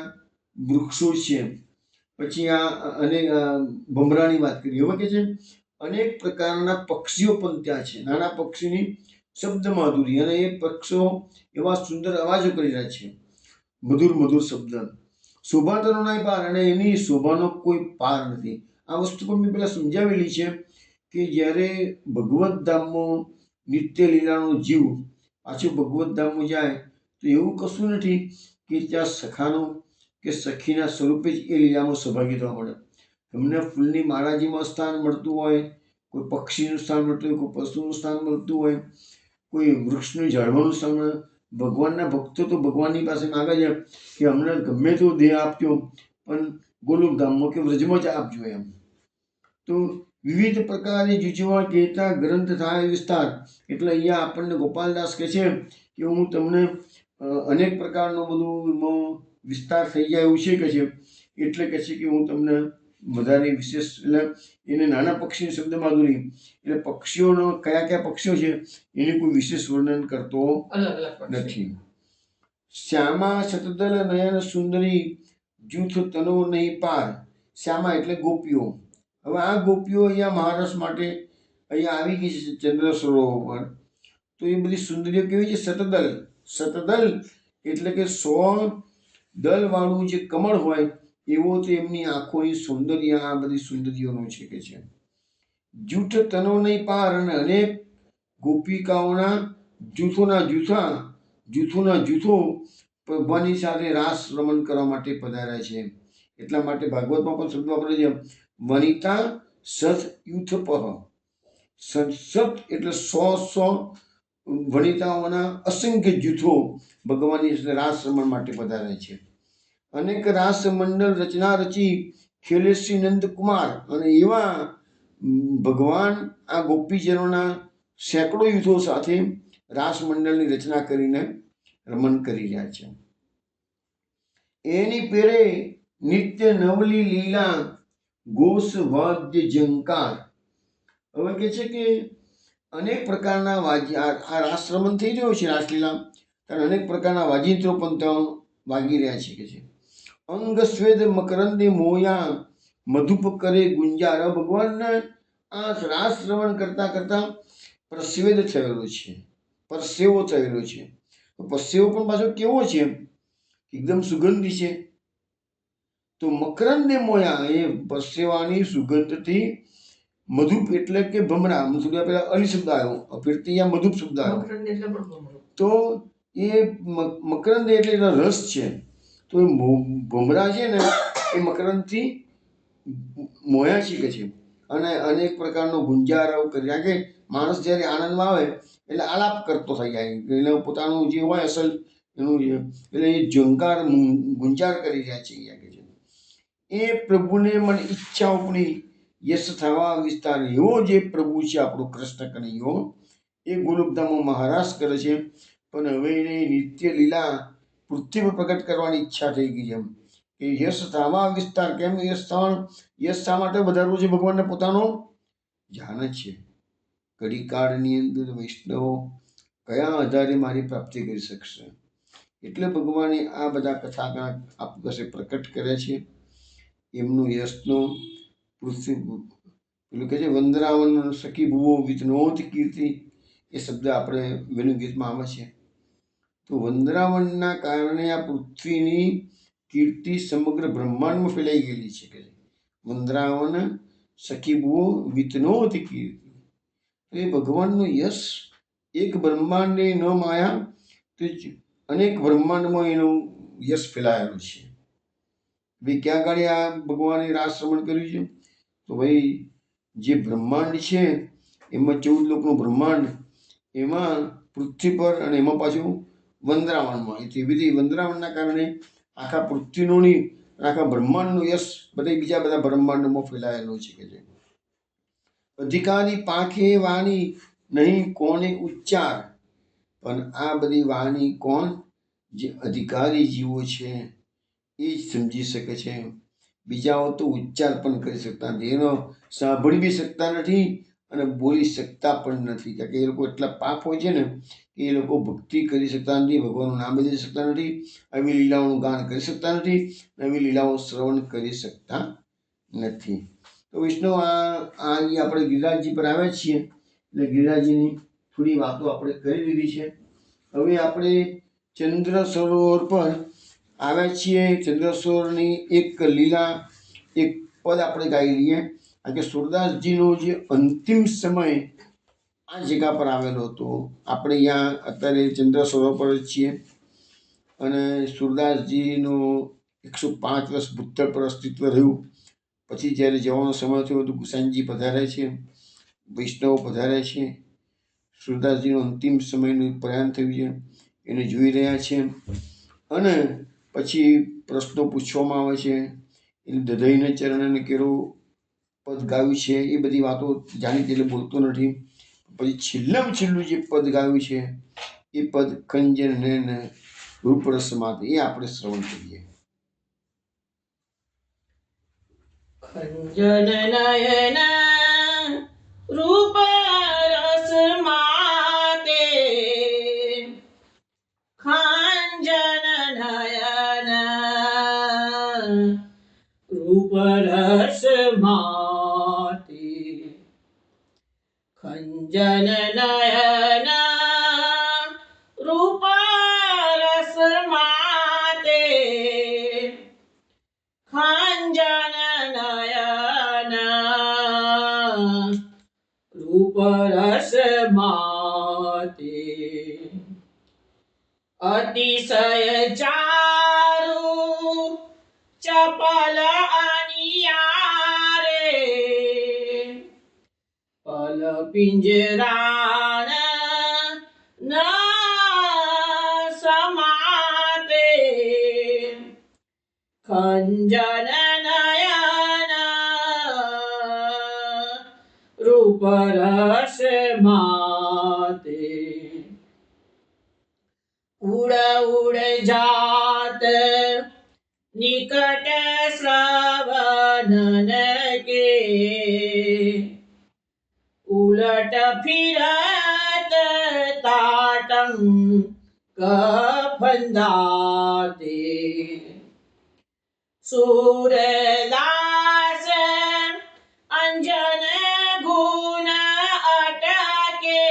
વૃક્ષો છે, પછી આ અનેક ભમરાની વાત કરીએ. હવે કે છે અનેક પ્રકારના પક્ષીઓ પણ ત્યાં છે, નાના પક્ષીની શબ્દ માધુરી, અને એ પક્ષીઓ એવા સુંદર અવાજો કરી રહ્યા છે, મધુર મધુર શબ્દ. શોભા તનો નહીં પાર, અને એની શોભાનો કોઈ પાર નથી. આ વસ્તુ પણ મેં પહેલાં સમજાવેલી છે કે જ્યારે ભગવત ધામમાં નિત્ય લીલાનો જીવ પાછો ભગવત ધામમાં જાય તો એવું કશું નથી કે ત્યાં સખાનો કે સખીના સ્વરૂપે જ એ લીલામાં સહભાગી થવા મળે. તમને ફૂલની માળાજીમાં સ્થાન મળતું હોય, કોઈ પક્ષીનું સ્થાન મળતું હોય, કોઈ પશુનું સ્થાન મળતું હોય, કોઈ વૃક્ષનું ઝાડવાનું સ્થાન મળે. ભગવાનના ભક્તો તો ભગવાનની પાસે માગે છે કે અમને ગમે તો દેહ આપજો, પણ ગોલોકધામમાં કે વ્રજમાં જ આપજો એમ. તો વિવિધ પ્રકારની જુજવા કહેતા ગ્રંથ થાય વિસ્તાર. એટલે અહીંયા આપણને ગોપાલદાસ કહે છે કે હું તમને અનેક પ્રકારનો બધું એમાં વિસ્તાર થઈ જાય એવું છે કે છે. એટલે કે છે કે હું તમને વધારે વિશેષ એટલે એને નાના પક્ષી શબ્દમાં દોરી એટલે પક્ષીઓનો કયા કયા પક્ષીઓ છે એનું કોઈ વિશેષ વર્ણન કરતો નથી. શ્યામા શતદલ નયન સુંદરી જૂથ તનો નહીં પાર. શ્યામા એટલે ગોપીઓ. હવે આ ગોપીઓ અહીંયા મહારસ માટે અહીંયા આવી ગઈ છે ચંદ્ર સરોવર પર. તો એ બધી સુંદરીઓ કેવી છે? શતદલ. શતદલ એટલે કે 100 દલવાળું જે કમળ હોય એવો તો એમની આંખોની સૌંદર્ય આ બધી સુંદરીઓનું છે કે છે. જૂઠ તનો નહીં પાર અને અનેક ગોપિકાઓના જૂથોના જૂથો પ્રભાની સાથે રાસ રમણ કરવા માટે પધાર્યા છે. એટલા માટે ભાગવતમાં પણ શબ્દ વાપરે છે વનિતા સત યુથપહ. સત એટલે 100 વનિતાઓના અસંખ્ય જૂથો ભગવાનની સાથે રાસ રમણ માટે પધારે છે. અનેક રાસ મંડળ રચના રચી ખેલે શ્રી નંદકુમાર. અને એવા ભગવાન આ ગોપીજનોના સેંકડો યુથો સાથે રાસ મંડળની રચના કરીને રમણ કરી રહ્યા છે. એની પેરે નિત્ય નવલી લીલા ઘોષ વાદ્ય ઝંકાર. હવે કે છે કે અનેક પ્રકારના આ રાસ રમણ થઈ રહ્યો છે રાસલીલા, ત્યારે અનેક પ્રકારના વાજિંત્રો પણ ત્યાં વાગી રહ્યા છે કે છે. અંગ સ્વેદ મકરંદે મોયા મધુપ કરે ગુંજાર. ભગવાનને આ રાસ રમણ કરતા કરતા પ્રસ્વેદ થયેલો છે, પરસેવો થયેલો છે. પરસેવો પણ પાછો કેવો છે? એકદમ સુગંધી છે. તો મકરંદે મોયા એ પરસેવાની સુગંધથી મધુપ એટલે કે ભમરા. થોડી પેલા અલી શબ્દ આવ્યો, ફિરથી અહીંયા મધુપ શબ્દ આવ્યો. તો એ મકરંદ એટલે રસ છે. તો એ ભમરા છે ને એ મકરંદથી મોયા છે કે છે. અને અનેક પ્રકારનો ગુંજારવ કર્યા કે માણસ જ્યારે આનંદમાં આવે એટલે આલાપ કરતો થઈ જાય. એટલે પોતાનું જે હોય અસલ એનું એટલે એ ઝંકાર ગુંજાર કરી રહ્યા છે અહીંયા કે છે. એ પ્રભુને મને ઈચ્છા ઉપની યશ થવા વિસ્તાર. એવો જે પ્રભુ છે આપણો કૃષ્ણ કનૈયો એ ગોલોકધામમાં મહારાસ કરે છે. પણ હવે એને નિત્ય લીલા પૃથ્વી પર પ્રગટ કરવાની ઈચ્છા થઈ ગઈ છે. કે યશ થવા વિસ્તાર. કેમ યશ શા માટે વધારવું છે ભગવાનને? પોતાનો જાણે છે ઘડીકાળની અંદર વૈષ્ણવો કયા આધારે મારી પ્રાપ્તિ કરી શકશે. એટલે ભગવાને આ બધા કથા આપ પાસે પ્રકટ કરે છે. એમનું યશનો પૃથ્વી પેલું કહે છે વંદરાવન સખી ભુવો વિતનોત કીર્તિ. એ શબ્દ આપણે વેણુ ગીતમાં આવે છે. તો વંદરાવનના કારણે આ પૃથ્વીની કીર્તિ સમગ્ર બ્રહ્માંડમાં ફેલાઈ ગયેલી છે કે વંદરાવન સખી ભુવો વિતનોત કીર્તિ. એ ભગવાનનું યશ એક બ્રહ્માંડે ન માયા તો અનેક બ્રહ્માંડમાં એનું યશ ફેલાયેલું છે. ભાઈ ક્યાં ગાડી આ ભગવાને રાસ રમણ કર્યું છે? તો ભાઈ જે બ્રહ્માંડ છે એમાં 14 લોકનું બ્રહ્માંડ, એમાં પૃથ્વી પર અને એમાં પાછું વંદરાવનમાં. એવી રીતે વંદરાવનના કારણે આખા પૃથ્વીનું નહીં આખા બ્રહ્માંડનું યશ બીજા બધા બ્રહ્માંડમાં ફેલાયેલું છે કે છે. અધિકારી પાંખે વાણી નહીં કોને ઉચ્ચાર. પણ આ બધી વાણી કોણ? જે અધિકારી જીવો છે એ જ સમજી શકે છે. બીજાઓ તો ઉચ્ચાર પણ કરી શકતા નથી, એનો સાંભળી બી શકતા નથી અને બોલી શકતા પણ નથી. કારણ કે એ લોકો એટલા પાપ હોય છે ને કે એ લોકો ભક્તિ કરી શકતા નથી, ભગવાનનું નામ લઈ શકતા નથી, આવી લીલાઓનું ગાન કરી શકતા નથી, આવી લીલાઓ શ્રવણ કરી શકતા નથી. તો વિષ્ણુ આપણે ગિરિરાજજી પર આવ્યા છીએ એટલે ગિરિરાજજીની થોડી વાતો આપણે કરી દીધી છે. હવે આપણે ચંદ્ર સરોવર પર આવ્યા છીએ. ચંદ્ર સરોવરની એક લીલા એક પદ આપણે ગાઈ લઈએ. કારણ કે સુરદાસજીનો જે અંતિમ સમય આ જગ્યા પર આવેલો હતો. આપણે અહીંયા અત્યારે ચંદ્ર સરોવર પર જ છીએ અને સુરદાસજીનો 105 વર્ષ ભૂતળ પર અસ્તિત્વ રહ્યું. પછી જ્યારે જવાનો સમય થયો તો ગુસાઈજી પધારે છે, વૈષ્ણવો પધારે છે. સુરદાસજીનો અંતિમ સમયનું પ્રયાણ થયું છે એને જોઈ રહ્યા છે. અને પછી પ્રશ્નો પૂછવામાં આવે છે. એટલે દધઈને ચરણને કેરો પદ ગાયું છે એ બધી વાતો જાણી એટલે બોલતો નથી. પછી છેલ્લામાં છેલ્લું જે પદ ગાયું છે એ પદ કંજન નયન રૂપરસમાંથી એ આપણે શ્રવણ કરીએ. ખંજન નયન રૂપ રસ માતે, ખંજન નયન રૂપ રસ માતે, ખંજન નયન રૂપ રસ માતે, ખંજન નયન રૂપ રસ માતે, અતિશય ચારુ ચપલ અનિયારે, પલ પિંજરાણ ન સમાતે, ખંજન નયન રૂપ રસ માતે, ઉડ ઉડ જાત નિકટ શ્રવણન કે, ઉલટ ફિરત તાટંક ફંદાતે, સુરદાસ અંજન ગુણ અટકે,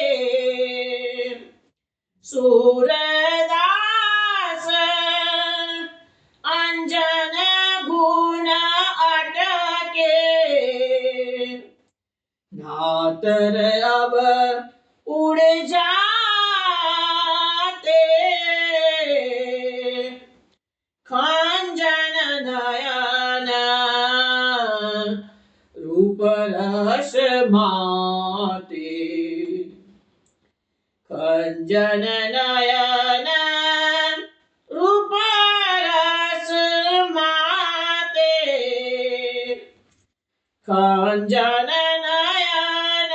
સુરદાસ અંજન ગુણ અટકે, નાતર અબ ઉડ જાતે, ખંજન નયન રૂપ રસ માતે, ખંજન નયન રૂપ રસ માતે, ખંજન નયન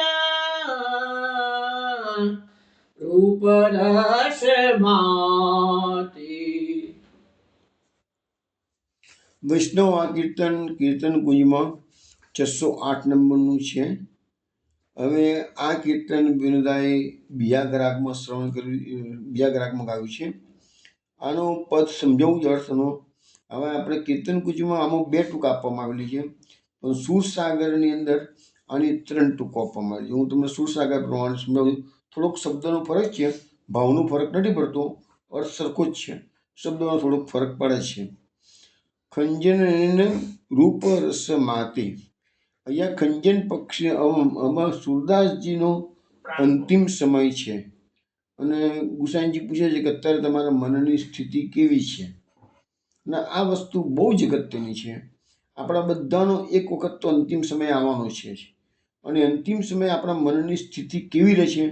રૂપ રસ માતે. વૈષ્ણવ આ કીર્તન કુંજમાં 608 નંબરનું છે. હવે આ કીર્તન વિનોદાએ બીજા રાગમાં શ્રવણ કર્યું, બીજા રાગમાં ગાયું છે. આનો પદ સમજાવું જ અર્થનો. હવે આપણે કીર્તન કુંજમાં આમાં 2 ટૂંક આપવામાં આવેલી છે, પણ સુરસાગરની અંદર આની 3 ટૂંકો આપવામાં આવેલી છે. હું તમને સુરસાગર પ્રમાણે સમજાવું. થોડોક શબ્દનો ફરક છે, ભાવનો ફરક નથી પડતો, અર્થ સરખો જ છે, શબ્દોનો થોડોક ફરક પડે છે. ખંજન રૂપ રસ માતે, અહીંયા ખંજન પક્ષી આમાં સુરદાસજીનો અંતિમ સમય છે અને ગુસાઈજી પૂછે છે કે અત્યારે તમારા મનની સ્થિતિ કેવી છે. અને આ વસ્તુ બહુ જ અગત્યની છે. આપણા બધાનો એક વખત તો અંતિમ સમય આવવાનો છે અને અંતિમ સમયે આપણા મનની સ્થિતિ કેવી રહે છે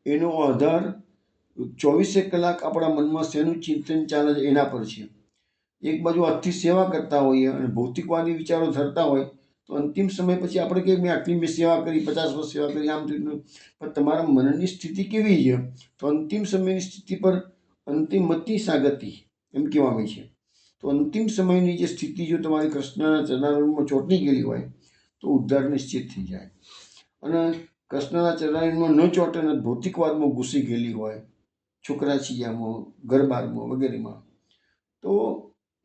એનો આધાર 24 કલાક આપણા મનમાં શેનું ચિંતન ચાલે છે એના પર છે. એક બાજુ આજથી સેવા કરતા હોઈએ અને ભૌતિકવાદી વિચારો ધરતા હોય તો અંતિમ સમય પછી આપણે કહીએ મેં આટલી મેં સેવા કરી, 50 વર્ષ સેવા કરી, આમ થયું. પણ તમારા મનની સ્થિતિ કેવી છે તો અંતિમ સમયની સ્થિતિ પર અંતિમ મતિ સાગતિ એમ કહેવામાં છે. તો અંતિમ સમયની જે સ્થિતિ જો તમારી કૃષ્ણના ચરણારવિંદમાં ચોંટી ગયેલી હોય તો ઉદ્ધાર નિશ્ચિત થઈ જાય. અને કૃષ્ણના ચરણારવિંદમાં ન ચોંટે અને ભૌતિકવાદમાં ઘૂસી ગયેલી હોય, છોકરા છીયામાં, ઘરબારમાં વગેરેમાં, તો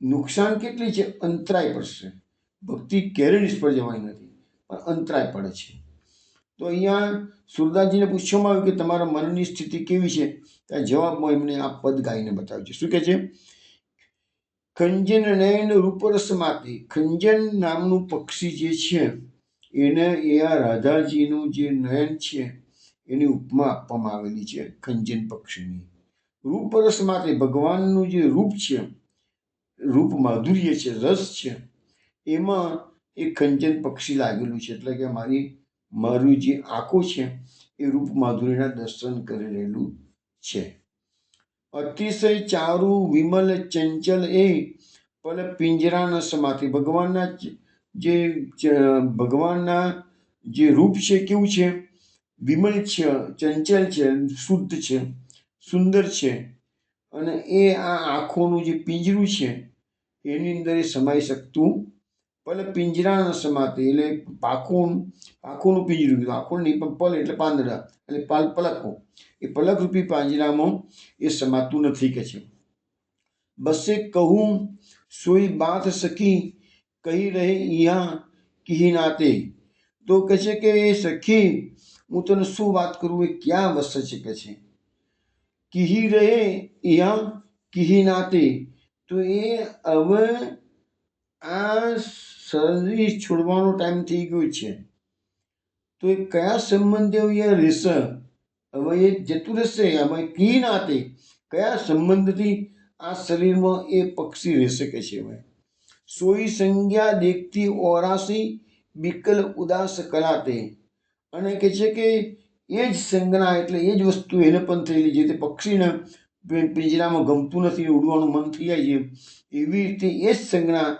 નુકસાન કેટલી છે? અંતરાય પડશે. ભક્તિ ક્યારેય નિષ્ફળ જવાની નથી, પણ અંતરાય પડે છે. તો અહીંયા સુરદાસજીને પૂછવામાં આવ્યું કે તમારા મનની સ્થિતિ કેવી છે? ત્યાં જવાબમાં એમને આ પદ ગાઈને બતાવ્યું છે. શું કહે છે? ખંજન નયન રૂપરસ માતે, ખંજન નામનું પક્ષી જે છે એને એ આ રાધાજીનું જે નયન છે એની ઉપમા આપવામાં આવેલી છે ખંજન પક્ષીની. રૂપરસ માતે, ભગવાનનું જે રૂપ છે, રૂપ માધુર્ય છે, રસ છે, એમાં એ ખંજન પક્ષી લાગેલું છે. એટલે કે મારું જે આંખો છે એ રૂપ માધુર્યના દર્શન કરી રહેલું છે. અતિશય ચારુ વિમલ ચંચલ એ પલ પિંજરા ન સમાતી, ભગવાનના જે રૂપ છે કેવું છે? વિમલ છે, ચંચલ છે, શુદ્ધ છે, સુંદર છે અને એ આ આંખોનું જે પિંજરું છે એની અંદર એ સમાઈ શકતું પલ પિંજરા ન સમાતે એટલે પાંખોનું પિંજરું કીધું. આંખો નહીં પણ પલ એટલે પાંદડા એટલે પલકો, એ પલકરૂપી પાંજરામાં એ સમાતું નથી કે છે. બસે કહું સોઈ બાત સખી કહી રહે ઈયા કહી નાતે. તો કહે છે કે એ સખી હું તને શું વાત કરું, એ ક્યાં વસે છે કે છે. કહી રહે ઈયા કહી નાતે, તો એ હવે આ શરીર છોડવાનો ટાઈમ થઈ ગયો છે, તો એ કયા સંબંધે અહીંયા રહેશે, હવે એ જતું રહેશે. આમાં કી નાતે કયા સંબંધથી આ શરીરમાં એ પક્ષી રહેશે કે છે. હવે સોઈ સંજ્ઞા દેખતી ઓરાસી બિકલ ઉદાસ કરાતે, અને કે છે કે એ જ સંજ્ઞા એટલે એ જ વસ્તુ એને પણ થયેલી છે. તે પક્ષીને પિંજરામાં ગમતું નથી, ઉડવાનું મન થઈ જાય છે, એવી રીતે એ જ સંજ્ઞા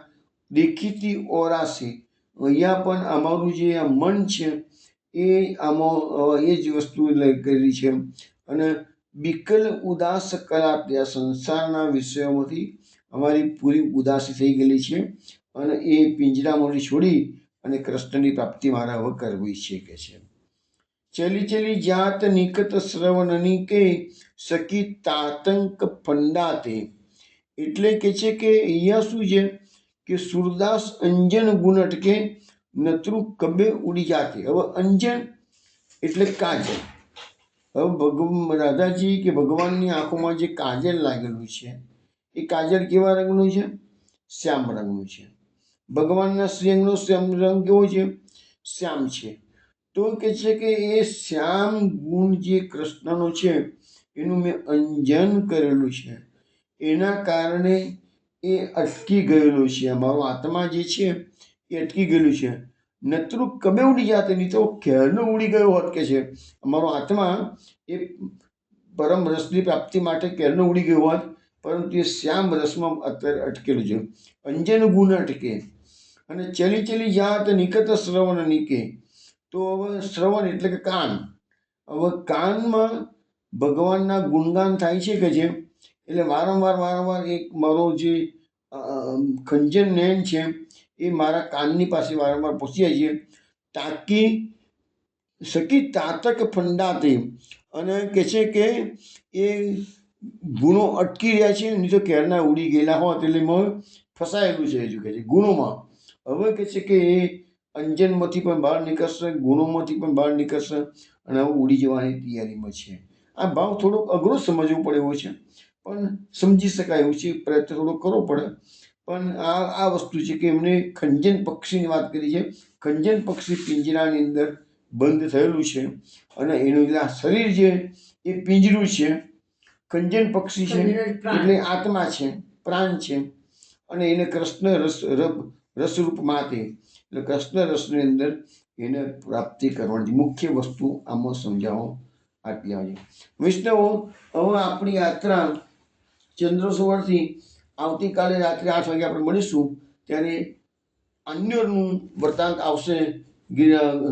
દેખીતી ઓરાસી અહીંયા પણ અમારું જે આ મન છે એ આમાં એ જ વસ્તુ કરેલી છે. અને બિકલ ઉદાસ કરાતે આ સંસારના વિષયોમાંથી અમારી પૂરી ઉદાસી થઈ ગયેલી છે, અને એ પિંજરામાંથી છોડી અને કૃષ્ણની પ્રાપ્તિ મારા હવે કરવી છે કે છે. ચલી ચલી જાત નિકટ શ્રવણની કે સખી તાતંક ફંડાતે, એટલે કે છે કે અહીંયા શું છે કે સુરદાસ અંજન ગુણ અટકે નતરું કબે ઉડી જાતે. હવે અંજન એટલે કાજલ. હવે રાધાજી કે ભગવાનની આંખોમાં જે કાજલ લાગેલું છે એ કાજલ કેવા રંગનું છે, શ્યામ રંગનું છે. ભગવાનના શ્રીઅંગનો શ્યામ રંગ કેવો છે, શ્યામ છે. તો કે છે કે એ શ્યામ ગુણ જે કૃષ્ણનો છે એનું મેં અંજન કરેલું છે, એના કારણે એ અટકી ગયેલું છે. અમારો આત્મા જે છે એ અટકી ગયેલું છે. નતરું કબે ઉડી જાતે, નહીં તો ક્યારનો ઉડી ગયો હોત કે છે. અમારો આત્મા એ પરમ રસની પ્રાપ્તિ માટે ક્યારનો ઉડી ગયો હોત, પરંતુ એ શ્યામ રસમાં અત્યારે અટકેલું છે. અંજન ગુણ અટકે અને ચલી ચલી જાત નિકટ શ્રવણ નિકે. તો હવે શ્રવણ એટલે કે કાન. હવે કાનમાં ભગવાનના ગુણગાન થાય છે કે છે, એટલે વારંવાર એક મારો જે ખંજન નયન છે એ મારા કાનની પાસે વારંવાર પહોંચી જાય છે. તાકી સખી તાતક ફંડાતે, અને કે છે કે એ ગુણો અટકી રહ્યા છે, નહીં તો ક્યારના ઉડી ગયેલા હોત. એટલે એમાં ફસાયેલું છે હજુ કે છે ગુણોમાં. હવે કે છે કે એ અંજનમાંથી પણ બહાર નીકળશે, ગુણોમાંથી પણ બહાર નીકળશે, અને હવે ઉડી જવાની તૈયારીમાં છે. આ ભાવ થોડોક અઘરો સમજવો પડે એવો છે, પણ સમજી શકાય એવું છે. પ્રયત્ન થોડો કરવો પડે. પણ આ વસ્તુ છે કે એમને ખંજન પક્ષીની વાત કરી છે. ખંજન પક્ષી પિંજરાની અંદર બંધ થયેલું છે, અને એનું જે આ શરીર છે એ પિંજરું છે. ખંજન પક્ષી છે એટલે આત્મા છે, પ્રાણ છે, અને એને કૃષ્ણ રસરૂપ માતે, એટલે કૃષ્ણ રસની અંદર એને પ્રાપ્તિ કરવાની મુખ્ય વસ્તુ આમાં સમજાવો આટલી આવે છે. વૈષ્ણવો, હવે આપણી યાત્રા ચંદ્રસરોવરથી આવતીકાલે રાત્રે 8 વાગે આપણે મળીશું. ત્યારે અન્યનું વૃત્તાંત આવશે,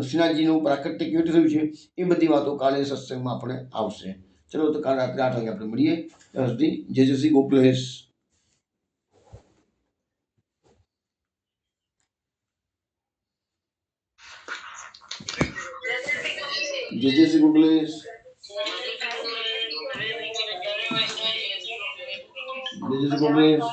શ્રીનાથજીનું પ્રાકટ્ય કેવી રીતે થયું છે એ બધી વાતો કાલે સત્સંગમાં આપણે આવશે. ચલો, તો કાલે રાત્રે 8 વાગે આપણે મળીએ. ત્યાં સુધી જય જય શ્રી ગોકુલેશ. જય જય શ્રી ગોકુલેશ. જય જય શ્રી ગોકુલેશ.